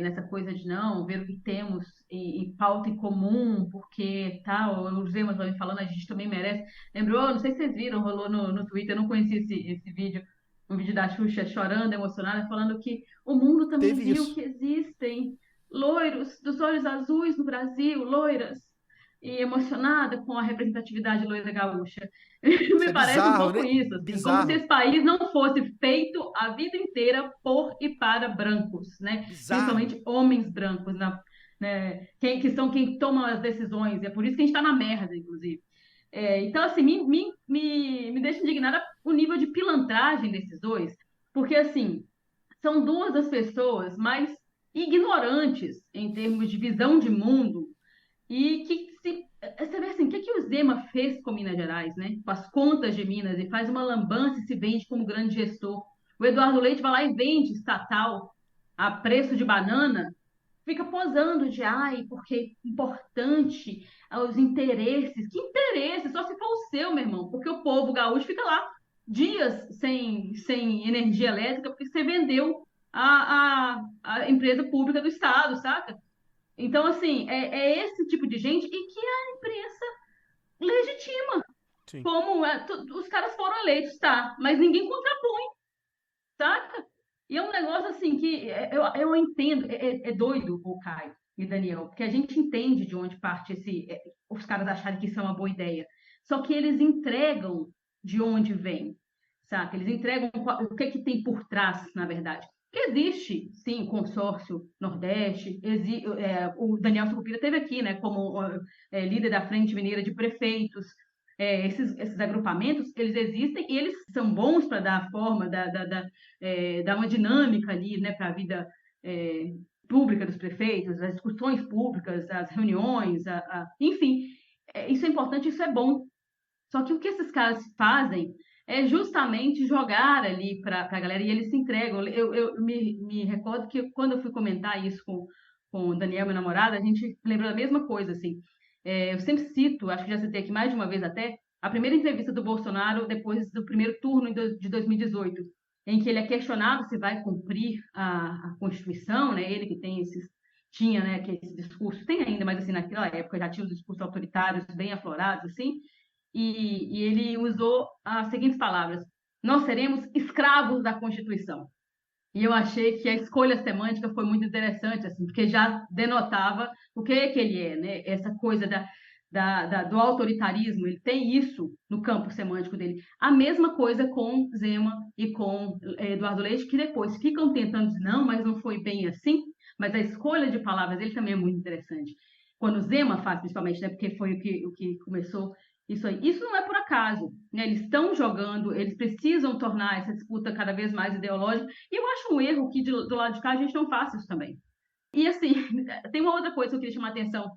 nessa coisa de não, ver o que temos em pauta em comum, porque tal, o Zema também falando, a gente também merece. Lembrou, não sei se vocês viram, rolou no Twitter, eu não conheci esse vídeo, um vídeo da Xuxa chorando, emocionada, falando que o mundo também Teve viu isso. que existem loiros dos olhos azuis no Brasil, loiras, e emocionada com a representatividade loira gaúcha. Isso Me é parece um bizarro, pouco né? isso, assim, como se Bizarro. esse país não fosse feito a vida inteira por e para brancos, né? Bizarro. Principalmente homens brancos, né? Que são quem tomam as decisões, e é por isso que a gente está na merda, inclusive. Então, assim, me deixa indignada o nível de pilantragem desses dois, porque, assim, são duas das pessoas mais ignorantes em termos de visão de mundo e que se. Você vê assim, o que o Zema fez com Minas Gerais, né? Com as contas de Minas, e faz uma lambança e se vende como grande gestor. O Eduardo Leite vai lá e vende estatal a preço de banana, fica posando de ai, porque é importante os interesses. Que interesses? Só se for o seu, meu irmão, porque o povo gaúcho fica lá dias sem energia elétrica, porque você vendeu a empresa pública do Estado, saca? Então, assim, é esse tipo de gente e que a imprensa legitima, Sim. como os caras foram eleitos, tá? Mas ninguém contrapõe, saca? E é um negócio assim que eu entendo, é doido o Caio e Daniel, porque a gente entende de onde parte os caras acharem que isso é uma boa ideia. Só que eles entregam de onde vem, saca? Eles entregam o que tem por trás, na verdade. Porque existe, sim, consórcio Nordeste, o Daniel Sucupira esteve aqui, né, como líder da Frente Mineira de Prefeitos. Esses agrupamentos, eles existem e eles são bons para dar forma, dar uma dinâmica ali, né, para a vida pública dos prefeitos, as discussões públicas, as reuniões, enfim, isso é importante, isso é bom. Só que o que esses caras fazem é justamente jogar ali para a galera e eles se entregam. Eu me recordo que quando eu fui comentar isso com o Daniel, meu namorado, a gente lembrou da mesma coisa, assim. Eu sempre cito, acho que já citei aqui mais de uma vez até, a primeira entrevista do Bolsonaro depois do primeiro turno de 2018, em que ele é questionado se vai cumprir a Constituição, né? Ele que tinha, né, que esse discurso, tem ainda, mas assim, naquela época já tinha os discursos autoritários bem aflorados, assim, e ele usou as seguintes palavras: nós seremos escravos da Constituição. E eu achei que a escolha semântica foi muito interessante, assim, porque já denotava o que ele é, né? Essa coisa do autoritarismo, ele tem isso no campo semântico dele. A mesma coisa com Zema e com Eduardo Leite, que depois ficam tentando dizer, não, mas não foi bem assim, mas a escolha de palavras dele também é muito interessante. Quando o Zema faz, principalmente, né? Porque foi o que começou isso aí. Isso não é por acaso, né? Eles estão jogando, eles precisam tornar essa disputa cada vez mais ideológica, e eu acho um erro que do lado de cá a gente não faça isso também. E assim, tem uma outra coisa que eu queria chamar a atenção,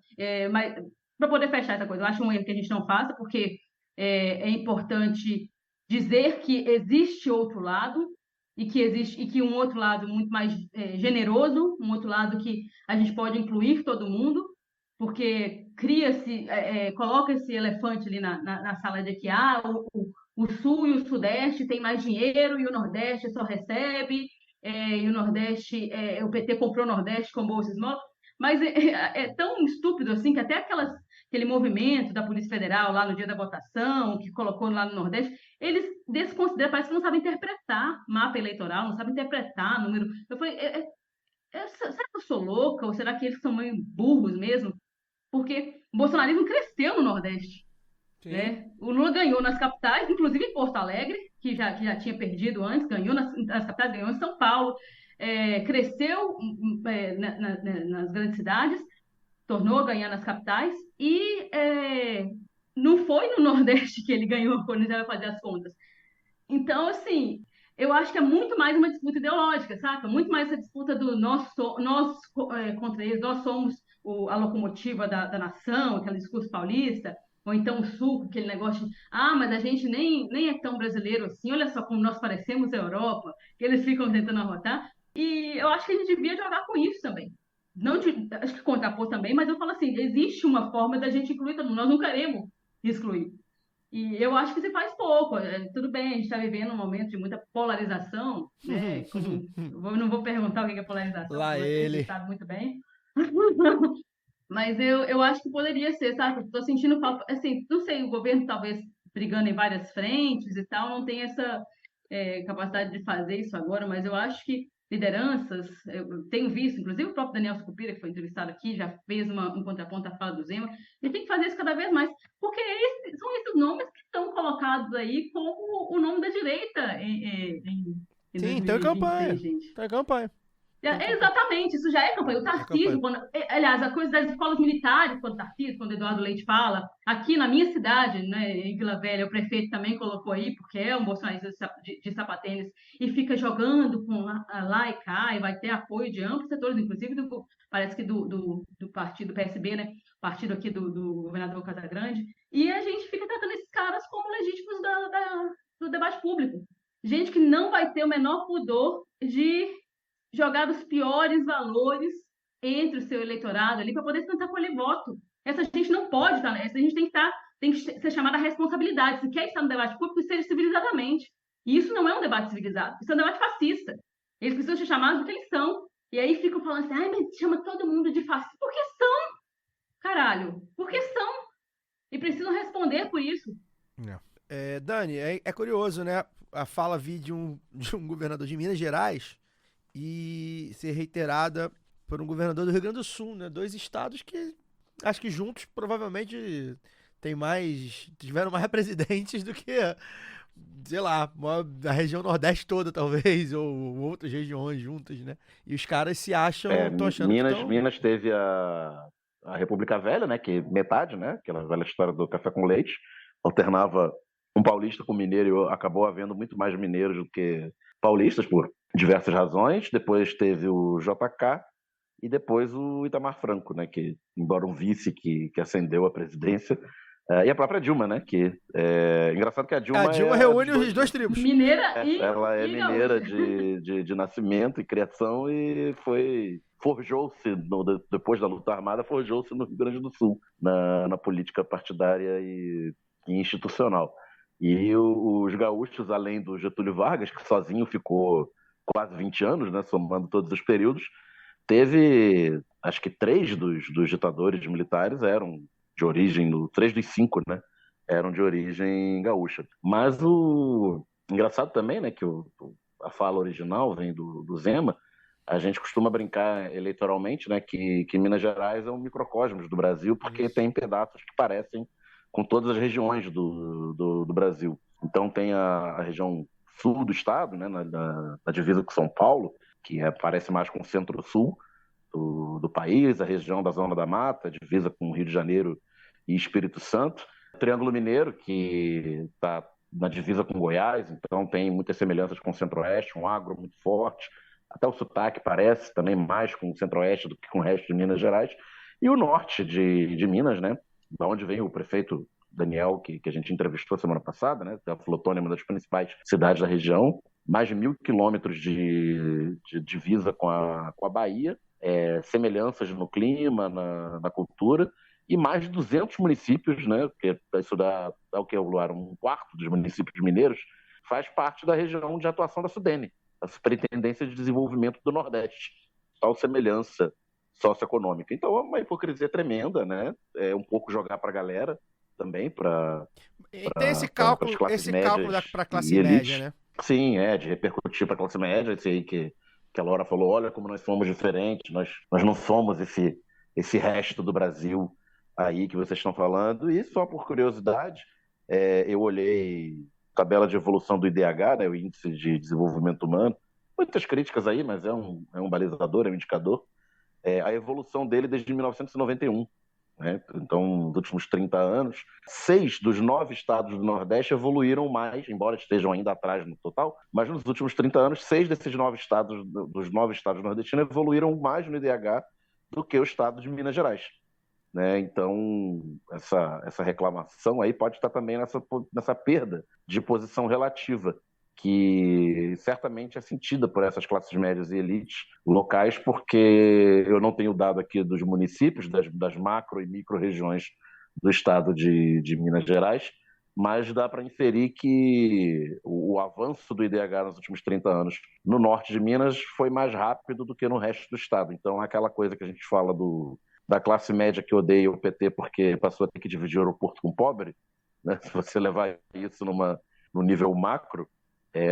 mas para poder fechar essa coisa, eu acho um erro que a gente não faça, porque é importante dizer que existe outro lado e que um outro lado muito mais generoso, um outro lado que a gente pode incluir todo mundo, porque coloca esse elefante ali na sala de que o Sul e o Sudeste têm mais dinheiro e o Nordeste só recebe, e o Nordeste, o PT comprou o Nordeste com bolsa esmola, mas é tão estúpido assim que até aquele movimento da Polícia Federal lá no dia da votação, que colocou lá no Nordeste, eles desconsideram, parece que não sabem interpretar mapa eleitoral, não sabem interpretar número. Eu falei, será que eu sou louca? Ou será que eles são meio burros mesmo? Porque o bolsonarismo cresceu no Nordeste, Sim. né? O Lula ganhou nas capitais, inclusive em Porto Alegre, que já tinha perdido antes, ganhou nas capitais, ganhou em São Paulo, cresceu nas grandes cidades, tornou a ganhar nas capitais, e não foi no Nordeste que ele ganhou quando já vai fazer as contas. Então, assim, eu acho que é muito mais uma disputa ideológica, saca? Muito mais essa disputa do nós contra eles, nós somos a locomotiva da nação, aquele discurso paulista, ou então o Sul, aquele negócio de, mas a gente nem é tão brasileiro assim, olha só como nós parecemos a Europa, que eles ficam tentando arrotar, e eu acho que a gente devia jogar com isso também. Não acho que contrapor também, mas eu falo assim, existe uma forma da gente incluir todo mundo, nós não queremos excluir. E eu acho que se faz pouco. Tudo bem, a gente está vivendo um momento de muita polarização, né? Não vou perguntar o que é polarização, Lá porque vocês ele. sabem muito bem. Mas eu acho que poderia ser, sabe? Estou sentindo falta, assim, não sei, o governo talvez brigando em várias frentes e tal, não tem essa capacidade de fazer isso agora, mas eu acho que lideranças, eu tenho visto, inclusive o próprio Daniel Sucupira, que foi entrevistado aqui, já fez um contraponto à fala do Zema, ele tem que fazer isso cada vez mais, porque são esses nomes que estão colocados aí como o nome da direita em Sim, tem campanha. 2026, gente. Tem campanha. Exatamente, isso já é campanha. O Tarcísio, aliás, a coisa das escolas militares, quando o Tarcísio, quando o Eduardo Leite fala, aqui na minha cidade, né, em Vila Velha, o prefeito também colocou aí, porque é um bolsonarista de sapatênis, e fica jogando com lá e cá, e vai ter apoio de amplos setores, inclusive parece que do partido PSB, né, partido aqui do governador Casagrande, e a gente fica tratando esses caras como legítimos do debate público. Gente que não vai ter o menor pudor de jogar os piores valores entre o seu eleitorado ali para poder tentar colher voto. Essa gente não pode estar nessa, a gente tem que ser chamada a responsabilidade. Se quer estar no debate público, seja civilizadamente. E isso não é um debate civilizado, isso é um debate fascista. Eles precisam ser chamados do que eles são. E aí ficam falando assim, mas chama todo mundo de fascista. Por que são? Caralho, por que são? E precisam responder por isso. Dani, é curioso, né? A fala vi de um governador de Minas Gerais e ser reiterada por um governador do Rio Grande do Sul, né? 2 estados que acho que juntos provavelmente tiveram mais presidentes do que, sei lá, a região Nordeste toda, talvez, ou outras regiões juntas, né? E os caras se acham, estão achando Minas teve a República Velha, né? Que metade, né? Aquela velha história do café com leite, alternava um paulista com mineiro e acabou havendo muito mais mineiros do que paulistas, por diversas razões. Depois teve o JK e depois o Itamar Franco, né, que, embora um vice que ascendeu à presidência, e a própria Dilma, né, que engraçado que a Dilma reúne os dois tribos. Mineira ela é mineira de nascimento e criação e forjou-se, depois da luta armada, forjou-se no Rio Grande do Sul, na política partidária e institucional. E os gaúchos, além do Getúlio Vargas, que sozinho ficou quase 20 anos, né, somando todos os períodos, teve, acho que 3 dos ditadores militares eram de origem, 3 dos 5, né, eram de origem gaúcha. Mas o engraçado também, né, que a fala original vem do Zema. A gente costuma brincar eleitoralmente, né, que Minas Gerais é um microcosmos do Brasil, porque tem pedaços que parecem com todas as regiões do Brasil. Então tem a região sul do estado, né, na divisa com São Paulo, que parece mais com o centro-sul do país, a região da Zona da Mata, divisa com Rio de Janeiro e Espírito Santo. O Triângulo Mineiro, que está na divisa com Goiás, então tem muitas semelhanças com o Centro-Oeste, um agro muito forte, até o sotaque parece também mais com o Centro-Oeste do que com o resto de Minas Gerais. E o norte de Minas, né, da onde vem o prefeito Daniel, que a gente entrevistou semana passada, né? A Flotônia é uma das principais cidades da região, mais de 1.000 quilômetros de divisa com a Bahia, semelhanças no clima, na cultura, e mais de 200 municípios, né? Porque isso dá o que, Luar? 1/4 dos municípios mineiros faz parte da região de atuação da SUDENE, a Superintendência de Desenvolvimento do Nordeste. Tal semelhança socioeconômica. Então é uma hipocrisia tremenda, né? É um pouco jogar para a galera também, para tem esse cálculo para a classe média, né? Sim, de repercutir para a classe média, esse aí que a Laura falou, olha como nós somos diferentes, nós não somos esse resto do Brasil aí que vocês estão falando. E só por curiosidade, eu olhei a tabela de evolução do IDH, né, o Índice de Desenvolvimento Humano, muitas críticas aí, mas é um balizador, é um indicador. A evolução dele desde 1991. Né? Então, nos últimos 30 anos, 6 dos 9 estados do Nordeste evoluíram mais, embora estejam ainda atrás no total, mas nos últimos 30 anos, 6 dos 9 estados nordestinos evoluíram mais no IDH do que o estado de Minas Gerais. Né? Então, essa reclamação aí pode estar também nessa perda de posição relativa, que certamente é sentida por essas classes médias e elites locais, porque eu não tenho dado aqui dos municípios, das macro e micro regiões do estado de Minas Gerais, mas dá para inferir que o avanço do IDH nos últimos 30 anos no norte de Minas foi mais rápido do que no resto do estado. Então, aquela coisa que a gente fala da classe média que odeia o PT porque passou a ter que dividir o aeroporto com o pobre, né? Se você levar isso no nível macro,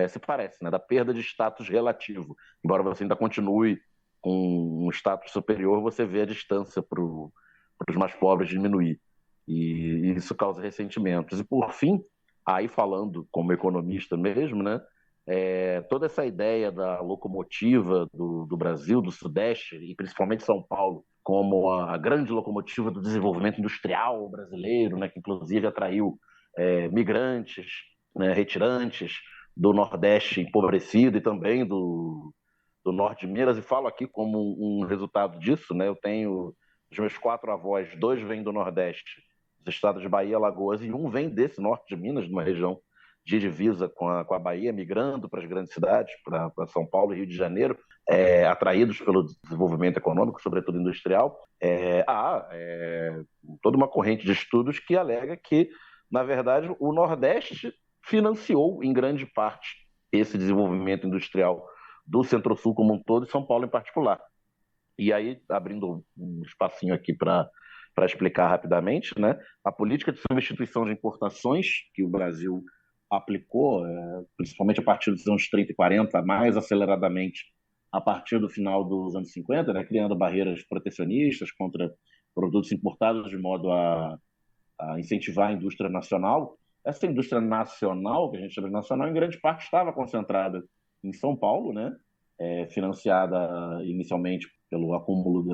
se parece, né? Da perda de status relativo. Embora você ainda continue com um status superior, você vê a distância para os mais pobres diminuir. E isso causa ressentimentos. E, por fim, aí falando como economista mesmo, né? Toda essa ideia da locomotiva do Brasil, do Sudeste, e principalmente São Paulo, como a grande locomotiva do desenvolvimento industrial brasileiro, né? Que inclusive atraiu migrantes, né? Retirantes do Nordeste empobrecido e também do Norte de Minas, e falo aqui como um resultado disso, né? Eu tenho os meus 4 avós, 2 vêm do Nordeste, dos estados de Bahia, Alagoas, e um vem desse Norte de Minas, de uma região de divisa com a Bahia, migrando para as grandes cidades, para São Paulo e Rio de Janeiro, atraídos pelo desenvolvimento econômico, sobretudo industrial. Há toda uma corrente de estudos que alega que, na verdade, o Nordeste financiou, em grande parte, esse desenvolvimento industrial do Centro-Sul como um todo e São Paulo em particular. E aí, abrindo um espacinho aqui para explicar rapidamente, né? A política de substituição de importações que o Brasil aplicou, principalmente a partir dos anos 30 e 40, mais aceleradamente a partir do final dos anos 50, né? Criando barreiras protecionistas contra produtos importados de modo a incentivar a indústria nacional. Essa indústria nacional, que a gente chama de nacional, em grande parte estava concentrada em São Paulo, né? Financiada inicialmente pelo acúmulo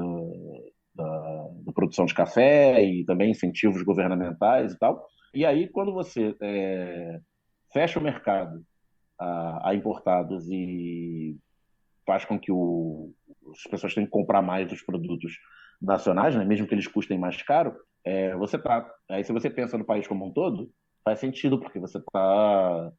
da produção de café e também incentivos governamentais e tal. E aí, quando você fecha o mercado a importados e faz com que as pessoas tenham que comprar mais dos produtos nacionais, né? Mesmo que eles custem mais caro, aí se você pensa no país como um todo, faz sentido, porque você está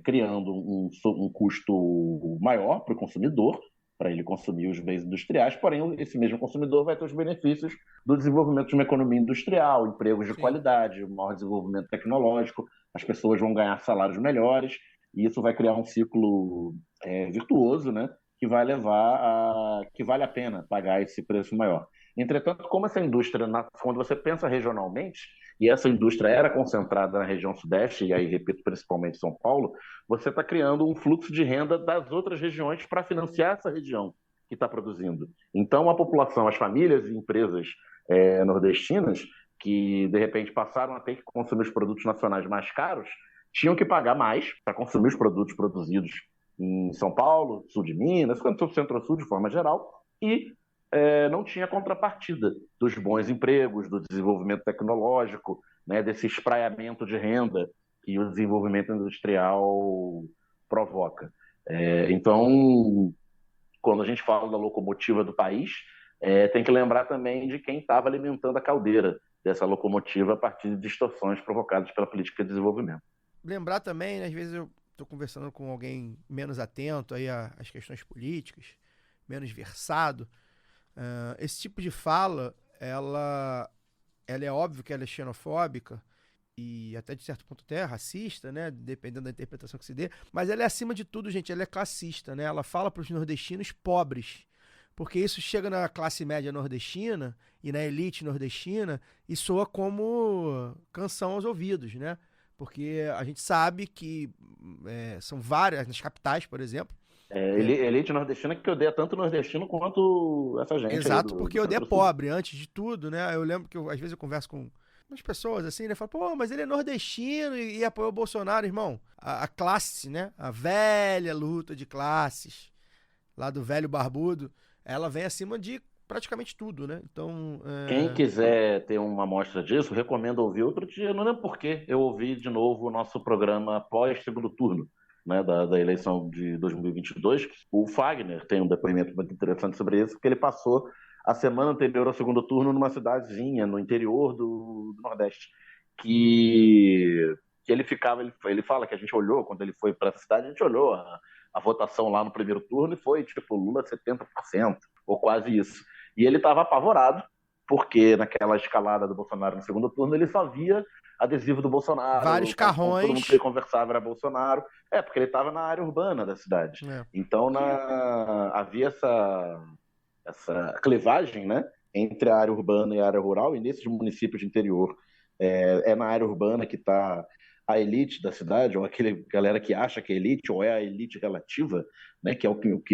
criando um custo maior para o consumidor, para ele consumir os bens industriais, porém esse mesmo consumidor vai ter os benefícios do desenvolvimento de uma economia industrial, empregos de qualidade, um maior desenvolvimento tecnológico, as pessoas vão ganhar salários melhores, e isso vai criar um ciclo virtuoso, né, que vai levar que vale a pena pagar esse preço maior. Entretanto, como essa indústria, quando você pensa regionalmente, e essa indústria era concentrada na região sudeste, e aí, repito, principalmente São Paulo, você está criando um fluxo de renda das outras regiões para financiar essa região que está produzindo. Então, a população, as famílias e empresas nordestinas, que de repente passaram a ter que consumir os produtos nacionais mais caros, tinham que pagar mais para consumir os produtos produzidos em São Paulo, sul de Minas, centro-sul de forma geral, e não tinha contrapartida dos bons empregos, do desenvolvimento tecnológico, né, desse espraiamento de renda que o desenvolvimento industrial provoca. Então, quando a gente fala da locomotiva do país, tem que lembrar também de quem estava alimentando a caldeira dessa locomotiva a partir de distorções provocadas pela política de desenvolvimento. Lembrar também, né, às vezes eu estou conversando com alguém menos atento aí às questões políticas, menos versado. Esse tipo de fala, ela é óbvio que ela é xenofóbica e até de certo ponto até racista, né, dependendo da interpretação que se dê, mas ela é acima de tudo, gente, ela é classista, né, ela fala para os nordestinos pobres, porque isso chega na classe média nordestina e na elite nordestina e soa como canção aos ouvidos, né, porque a gente sabe que são várias, nas capitais, por exemplo, elite nordestina que odeia tanto o nordestino quanto essa gente. Exato, porque odeia pobre, antes de tudo, né? Eu lembro que às vezes eu converso com umas pessoas assim, né? Falo, pô, mas ele é nordestino e apoiou o Bolsonaro, irmão. A classe, né? A velha luta de classes, lá do velho barbudo, ela vem acima de praticamente tudo, né? Então, quem quiser ter uma amostra disso, recomendo ouvir outro dia. Não lembro por quê. Eu ouvi de novo o nosso programa pós-segundo turno, né, da eleição de 2022, o Fagner tem um depoimento muito interessante sobre isso, porque ele passou a semana anterior ao segundo turno numa cidadezinha no interior do Nordeste, que ele fala que a gente olhou, quando ele foi para a cidade, a gente olhou a votação lá no primeiro turno e foi tipo Lula 70%, ou quase isso. E ele estava apavorado, porque naquela escalada do Bolsonaro no segundo turno ele só via adesivo do Bolsonaro. Vários carrões. Todo mundo que ele conversava era Bolsonaro. Porque ele estava na área urbana da cidade. Então havia essa clivagem, né, entre a área urbana e a área rural, e nesses municípios de interior é na área urbana que está a elite da cidade, ou aquele galera que acha que é elite, ou é a elite relativa, né, que é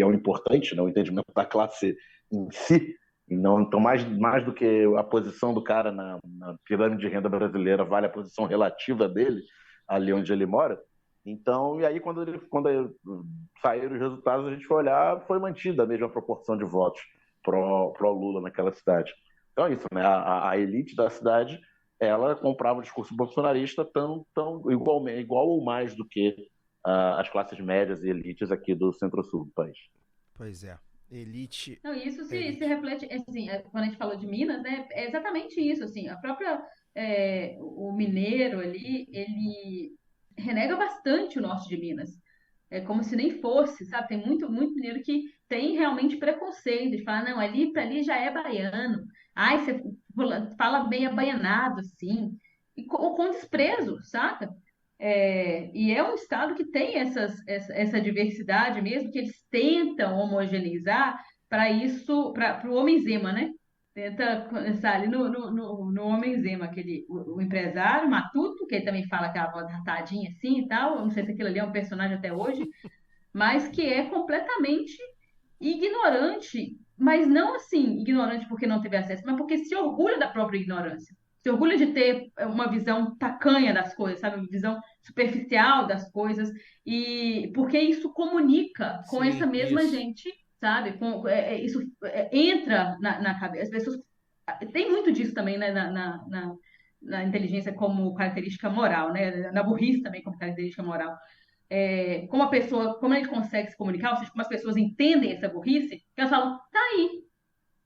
o importante, né, o entendimento da classe em si. E não, então, mais do que a posição do cara na pirâmide de renda brasileira, vale a posição relativa dele, ali onde ele mora. Então, e aí quando saíram os resultados, a gente foi olhar, foi mantida a mesma proporção de votos pro Lula naquela cidade. Então é isso, né? A elite da cidade, ela comprava o discurso bolsonarista tão igual ou mais do que as classes médias e elites aqui do centro-sul do país. Pois é. Elite. Não, isso se reflete, assim, quando a gente falou de Minas, né, é exatamente isso, assim, a própria, o mineiro ali, ele renega bastante o norte de Minas, é como se nem fosse, sabe, tem muito mineiro que tem realmente preconceito, de falar, não, ali para ali já é baiano, ai, você fala bem abaianado, assim, e com desprezo, saca? E é um estado que tem essa diversidade mesmo, que eles tentam homogeneizar para isso, para o homem-zema, né? Tenta começar ali no homem-zema, o empresário matuto, que ele também fala aquela voz ratadinha assim e tal, eu não sei se aquilo ali é um personagem até hoje, mas que é completamente ignorante, mas não assim, ignorante porque não teve acesso, mas porque se orgulha da própria ignorância. Se orgulha de ter uma visão tacanha das coisas, sabe? Uma visão superficial das coisas, e porque isso comunica com essa mesma gente, sabe? Isso entra na cabeça. As pessoas. Tem muito disso também, né, na inteligência como característica moral, né? Na burrice também como característica moral. Como a gente consegue se comunicar, ou seja, como as pessoas entendem essa burrice, elas falam, tá aí,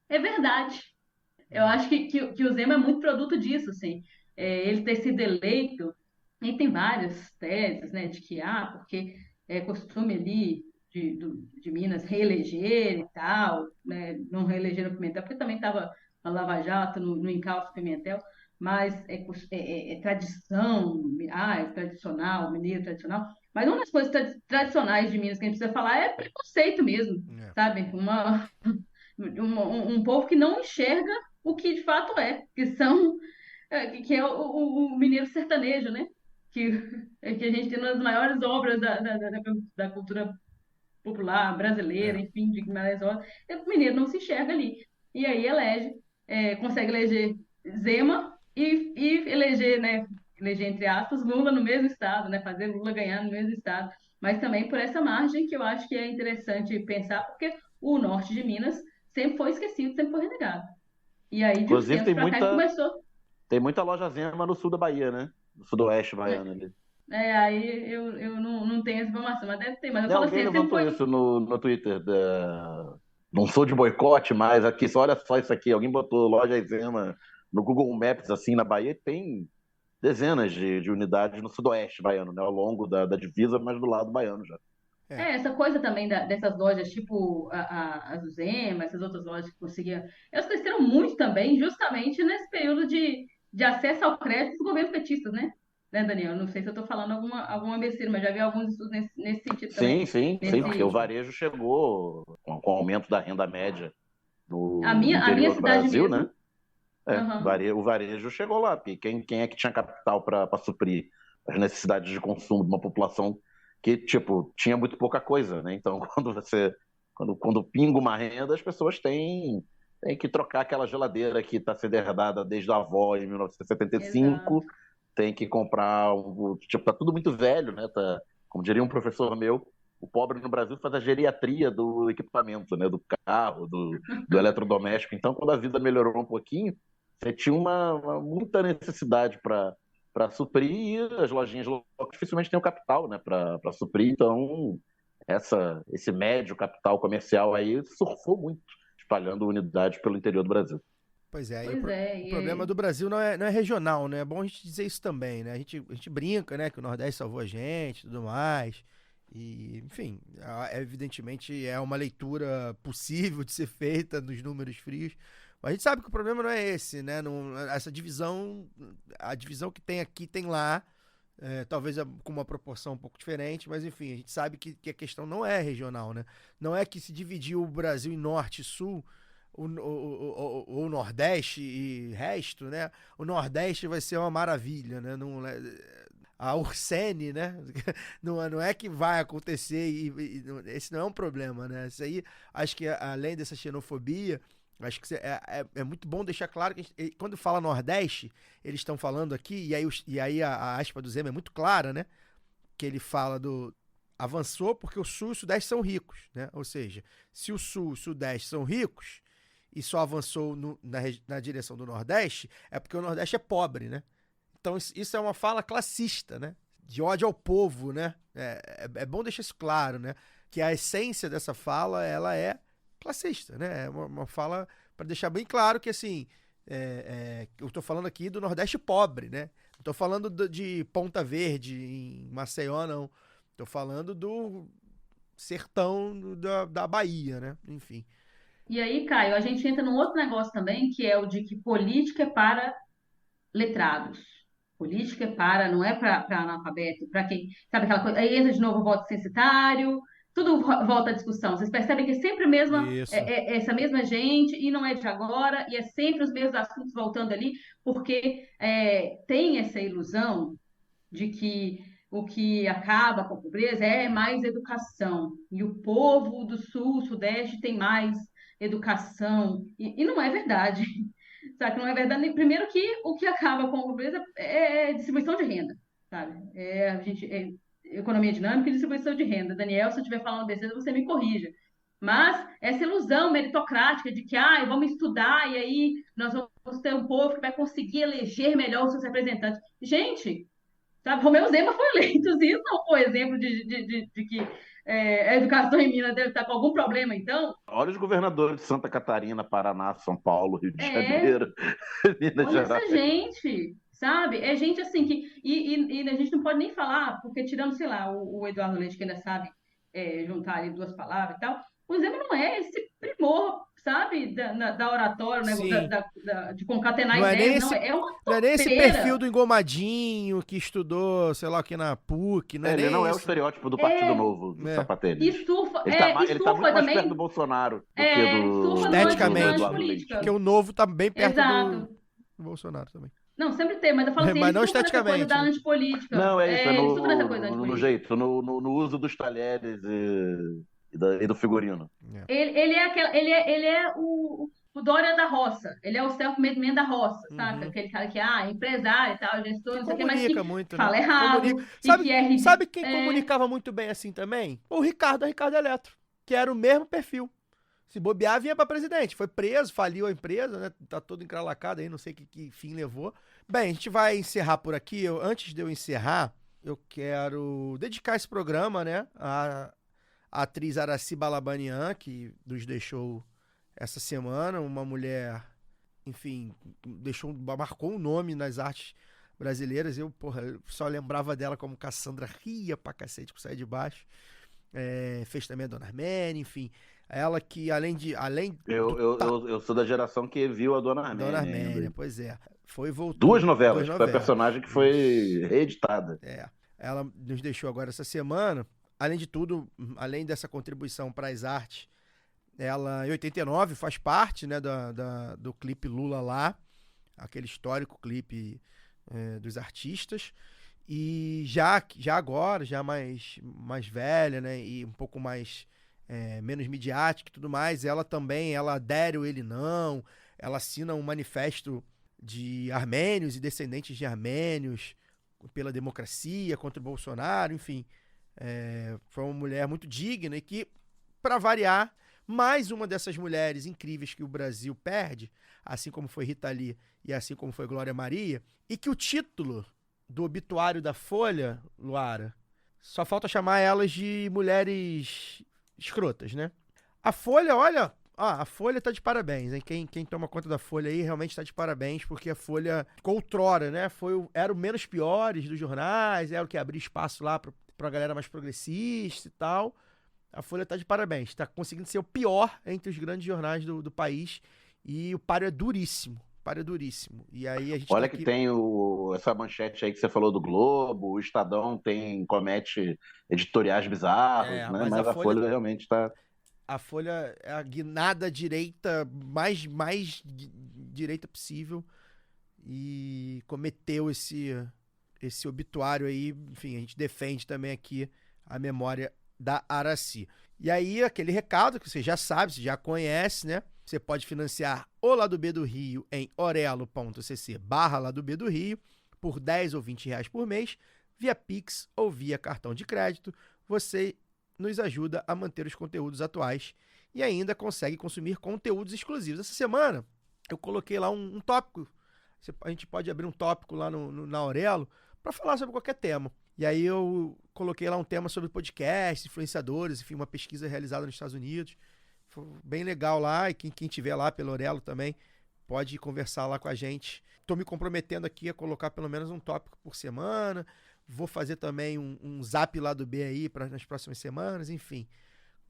é verdade. Eu acho que o Zema é muito produto disso, assim. Ele ter sido eleito, e tem várias teses, né, de que, porque é costume ali de Minas reeleger e tal, né, não reeleger no Pimentel, porque também estava na Lava Jato, no encalço Pimentel, mas é tradição, é tradicional, mineiro tradicional, mas uma das coisas tradicionais de Minas que a gente precisa falar é preconceito mesmo, sabe? Um povo que não enxerga o que de fato que é o mineiro sertanejo, né? Que a gente tem uma das maiores obras da cultura popular brasileira, enfim, de Guimarães Rosa. O mineiro não se enxerga ali. E aí consegue eleger Zema e eleger, né? Eleger, entre aspas, Lula no mesmo estado, né? Fazer Lula ganhar no mesmo estado. Mas também por essa margem que eu acho que é interessante pensar, porque o norte de Minas sempre foi esquecido, sempre foi renegado. E aí, de uns tempos pra cá, começou. Tem muita loja Zema no sul da Bahia, né? No sudoeste baiano ali. Aí eu não tenho essa informação, mas deve ter. Mas eu falo assim, alguém levantou isso no Twitter. Não sou de boicote, mas aqui, olha só isso aqui. Alguém botou loja Zema no Google Maps, assim, na Bahia, e tem dezenas de unidades no sudoeste baiano, né? Ao longo da divisa, mas do lado baiano já. Essa coisa também dessas lojas, tipo a Zema, essas outras lojas que conseguiam. Elas cresceram muito também, justamente nesse período de acesso ao crédito dos governos petistas, né? Daniel? Não sei se eu estou falando alguma besteira, mas já vi alguns estudos nesse sentido também. Sim, porque o varejo chegou com o aumento da renda média no minha interior do Brasil, mesmo, né? O varejo chegou lá. Quem é que tinha capital para suprir as necessidades de consumo de uma população que, tipo, tinha muito pouca coisa, né? Então, quando pinga uma renda, as pessoas têm que trocar aquela geladeira que está sendo herdada desde a avó em 1975. Exato. Tem que comprar, tá tudo muito velho, né? Como diria um professor meu, o pobre no Brasil faz a geriatria do equipamento, né? Do carro, do eletrodoméstico. Então, quando a vida melhorou um pouquinho, você tinha muita necessidade para suprir, e as lojinhas dificilmente têm o capital, né, para suprir. Então, esse médio capital comercial aí surfou muito, espalhando unidades pelo interior do Brasil. Pois é, o problema do Brasil não é regional, né? É bom a gente dizer isso também, né? A gente brinca, né, que o Nordeste salvou a gente e tudo mais. E, enfim, evidentemente é uma leitura possível de ser feita nos números frios, Mas a gente sabe que o problema não é esse, né? Essa divisão, a divisão que tem aqui, tem lá, talvez com uma proporção um pouco diferente, mas enfim, a gente sabe que a questão não é regional, né? Não é que se dividir o Brasil em norte e sul, o Nordeste e resto, né? O Nordeste vai ser uma maravilha, né? A Ursene, né? Não é que vai acontecer esse não é um problema, né? Isso aí, acho que além dessa xenofobia, acho que é muito bom deixar claro que quando fala Nordeste, eles estão falando aqui, e aí a aspa do Zema é muito clara, né? Que ele fala avançou porque o Sul e o Sudeste são ricos, né? Ou seja, se o Sul e o Sudeste são ricos e só avançou na direção do Nordeste, é porque o Nordeste é pobre, né? Então isso é uma fala classista, né? De ódio ao povo, né? É bom deixar isso claro, né? Que a essência dessa fala, ela é classista, né? É uma fala para deixar bem claro que, assim, eu tô falando aqui do Nordeste pobre, né? Não tô falando de Ponta Verde, em Maceió, não. Tô falando do sertão da Bahia, né? Enfim. E aí, Caio, a gente entra num outro negócio também, que é o de que política é para letrados. Política não é para analfabeto, para quem. Sabe aquela coisa? Aí entra de novo o voto censitário, tudo volta à discussão. Vocês percebem que é sempre essa mesma gente, e não é de agora, e é sempre os mesmos assuntos voltando ali, porque tem essa ilusão de que o que acaba com a pobreza é mais educação. E o povo do Sul, Sudeste tem mais educação. E não é verdade. Sabe? Não é verdade. Primeiro que o que acaba com a pobreza é distribuição de renda. Sabe? Economia dinâmica e distribuição de renda. Daniel, se eu estiver falando besteira, você me corrija. Mas essa ilusão meritocrática de que vamos estudar e aí nós vamos ter um povo que vai conseguir eleger melhor os seus representantes. Gente, sabe, Romeu Zema foi eleito, isso não foi exemplo de que a educação em Minas deve estar com algum problema, então? Olha os governadores de Santa Catarina, Paraná, São Paulo, Rio de Janeiro, Minas olha Gerais. essa gente, sabe? É gente assim que... E a gente não pode nem falar, porque tirando, sei lá, o Eduardo Leite, que ainda sabe juntar ali duas palavras e tal, o Zema não é esse primor, sabe, da oratória, né? De concatenar ideias, é uma não é nem esse topeira. perfil do engomadinho que estudou, sei lá, aqui na PUC. Ele não é o estereótipo do Partido Novo, do sapatênis. Ele tá muito mais também perto do Bolsonaro do que do... Esteticamente, política. porque o Novo tá bem perto Exato. do Bolsonaro também. Não, sempre tem, mas eu falo assim, Mas ele não estufa nessa coisa esteticamente, da né? antipolítica. Não, é isso, ele estufa nessa coisa da no antipolítica. jeito, no uso dos talheres e do figurino. Ele é o Dória da roça. Ele é o self-made man da roça, sabe? Aquele cara que é empresário e tal, gestor, não sei o que, mas que muito, fala né? errado. Sabe quem comunicava muito bem assim também? O Ricardo Eletro, que era o mesmo perfil. Se bobear, vinha pra presidente. Foi preso, faliu a empresa, né? Tá todo encralacado aí, não sei que fim levou. Bem, a gente vai encerrar por aqui. Antes de eu encerrar, eu quero dedicar esse programa, né? A atriz Aracy Balabanian, que nos deixou essa semana, uma mulher, enfim, marcou um nome nas artes brasileiras. Eu só lembrava dela como Cassandra, ria pra cacete com Sai de Baixo. Fez também a Dona Armênia, enfim. Ela que, Eu sou da geração que viu a Dona Armênia. Dona Armênia, pois é. Voltou. Duas novelas. Foi a personagem que foi reeditada. Ela nos deixou agora essa semana. Além de tudo, além dessa contribuição para as artes, ela, em 89, faz parte, né, do clipe Lula Lá, aquele histórico clipe dos artistas. E já agora, já mais velha, né, e um pouco mais menos midiática e tudo mais, ela adere ao Ele Não, ela assina um manifesto de armênios e descendentes de armênios pela democracia, contra o Bolsonaro, enfim. Foi uma mulher muito digna e que, para variar, mais uma dessas mulheres incríveis que o Brasil perde, assim como foi Rita Lee e assim como foi Glória Maria, e que o título do obituário da Folha, Luara, só falta chamar elas de mulheres escrotas, né? A Folha, olha, a Folha tá de parabéns, hein? Quem toma conta da Folha aí realmente tá de parabéns, porque a Folha, outrora, né, era o menos piores dos jornais, era o que abria espaço lá pra galera mais progressista e tal. A Folha tá de parabéns, tá conseguindo ser o pior entre os grandes jornais do país, E o páreo é duríssimo. E aí a gente Olha tá que tem essa manchete aí que você falou do Globo, o Estadão comete editoriais bizarros, né? mas Mas a Folha realmente está... A Folha é a guinada direita, mais direita possível, e cometeu esse obituário aí. Enfim, a gente defende também aqui a memória da Aracy. E aí, aquele recado que você já sabe, você já conhece, né? Você pode financiar o Lado B do Rio em orelo.cc/Lado B do Rio por R$10 ou R$20 por mês, via Pix ou via cartão de crédito. Você nos ajuda a manter os conteúdos atuais e ainda consegue consumir conteúdos exclusivos. Essa semana eu coloquei lá um tópico. A gente pode abrir um tópico lá na Aurelo para falar sobre qualquer tema. E aí eu coloquei lá um tema sobre podcast, influenciadores, enfim, uma pesquisa realizada nos Estados Unidos. Foi bem legal lá, e quem tiver lá pelo Aurelo também pode conversar lá com a gente. Estou me comprometendo aqui a colocar pelo menos um tópico por semana. Vou fazer também um zap lá do B aí nas próximas semanas, enfim.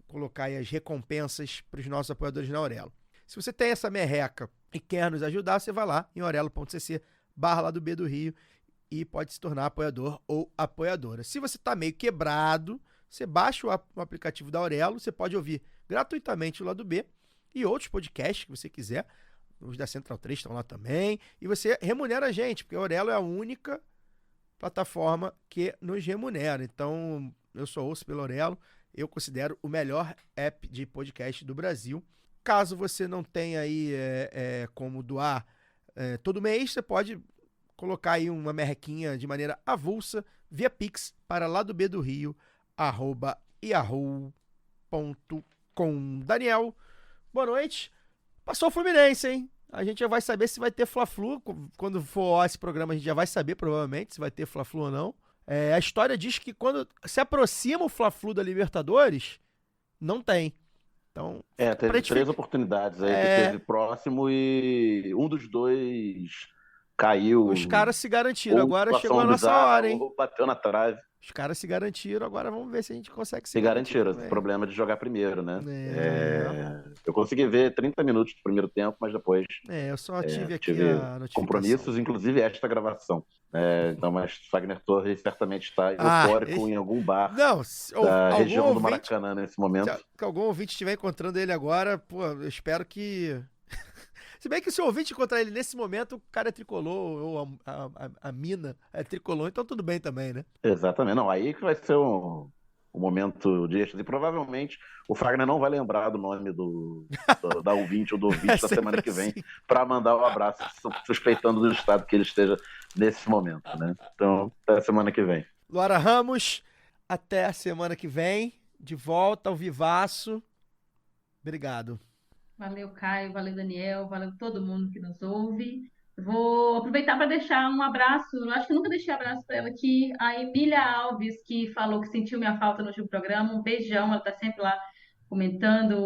Colocar aí as recompensas para os nossos apoiadores na Aurelo. Se você tem essa merreca e quer nos ajudar, você vai lá em orelo.cc/Lado B do Rio e pode se tornar apoiador ou apoiadora. Se você está meio quebrado, você baixa o aplicativo da Aurelo, você pode ouvir gratuitamente o Lado B e outros podcasts que você quiser. Os da Central 3 estão lá também. E você remunera a gente, porque a Aurelo é a única plataforma que nos remunera. Então, eu só ouço pelo Aurelo. Eu considero o melhor app de podcast do Brasil. Caso você não tenha aí como doar todo mês, você pode colocar aí uma merrequinha de maneira avulsa via Pix para ladobdorio@yahoo.com. Daniel, boa noite. Passou o Fluminense, hein? A gente já vai saber se vai ter Fla-Flu. Quando for esse programa, a gente já vai saber, provavelmente, se vai ter Fla-Flu ou não. A história diz que quando se aproxima o Fla-Flu da Libertadores, não tem. Então, teve 3 oportunidades aí que teve próximo e um dos dois caiu. Os caras se garantiram. Agora chegou a nossa hora, hein? Bateu na trave. Os caras se garantiram, agora vamos ver se a gente consegue se garantiram. O problema de jogar primeiro, né? Eu consegui ver 30 minutos do primeiro tempo, mas depois eu só tive aqui tive a notificação. Compromissos, inclusive esta gravação. Então, mas Fagner Torres certamente está eufórico em algum bar da região do Maracanã nesse momento. Se algum ouvinte estiver encontrando ele agora, pô, eu espero que... Se bem que se o ouvinte encontrar ele nesse momento, o cara é tricolor, ou a mina é tricolor, então tudo bem também, né? Exatamente. Não, aí que vai ser um momento de êxtase. E provavelmente o Fagner não vai lembrar do nome da ouvinte ou do ouvinte da semana que vem para mandar um abraço, suspeitando do estado que ele esteja nesse momento, né? Então, até a semana que vem. Luara Ramos, até a semana que vem, de volta ao Vivaço. Obrigado. Valeu, Caio, valeu, Daniel, valeu todo mundo que nos ouve. Vou aproveitar para deixar um abraço, eu acho que eu nunca deixei abraço para ela aqui, a Emília Alves, que falou que sentiu minha falta no último programa. Um beijão, ela está sempre lá comentando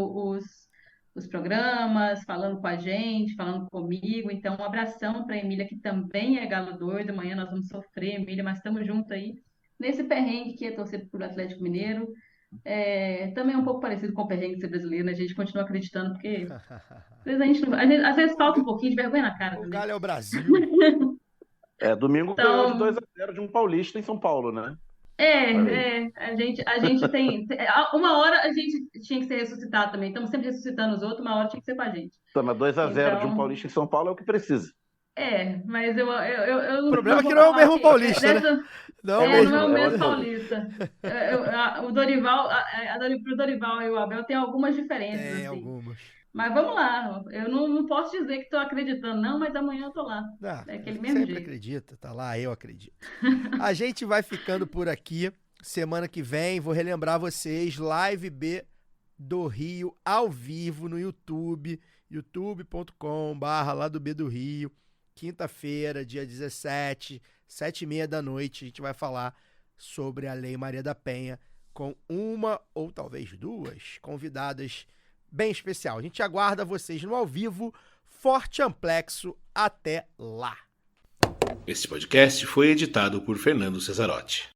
os programas, falando com a gente, falando comigo. Então, um abração para a Emília, que também é galo doido. Amanhã nós vamos sofrer, Emília, mas estamos juntos aí nesse perrengue que é torcer por Atlético Mineiro. Também é um pouco parecido com o perrengue de ser brasileiro, né? A gente continua acreditando, porque às vezes falta um pouquinho de vergonha na cara. O Galo é o Brasil. Domingo ganhou de 2-0 de um paulista em São Paulo, né? A gente tem... Uma hora a gente tinha que ser ressuscitado também. Estamos sempre ressuscitando os outros, uma hora tinha que ser com a gente. Então, mas 2-0 de um paulista em São Paulo é o que precisa. Mas eu o problema é que não é o mesmo paulista, né? Não é o mesmo paulista. O Dorival, pro Dorival e o Abel tem algumas diferenças. Tem assim. algumas. Mas vamos lá. Eu não posso dizer que estou acreditando, não, mas amanhã eu tô lá. Aquele mesmo sempre jeito. Acredita, tá lá, eu acredito. A gente vai ficando por aqui. Semana que vem, vou relembrar vocês, Live B do Rio, ao vivo no YouTube, youtube.com/Lado B do Rio. Quinta-feira, dia 17, 7h30 da noite, a gente vai falar sobre a Lei Maria da Penha com uma ou talvez duas convidadas bem especial. A gente aguarda vocês no ao vivo. Forte amplexo, até lá. Este podcast foi editado por Fernando Cesarotti.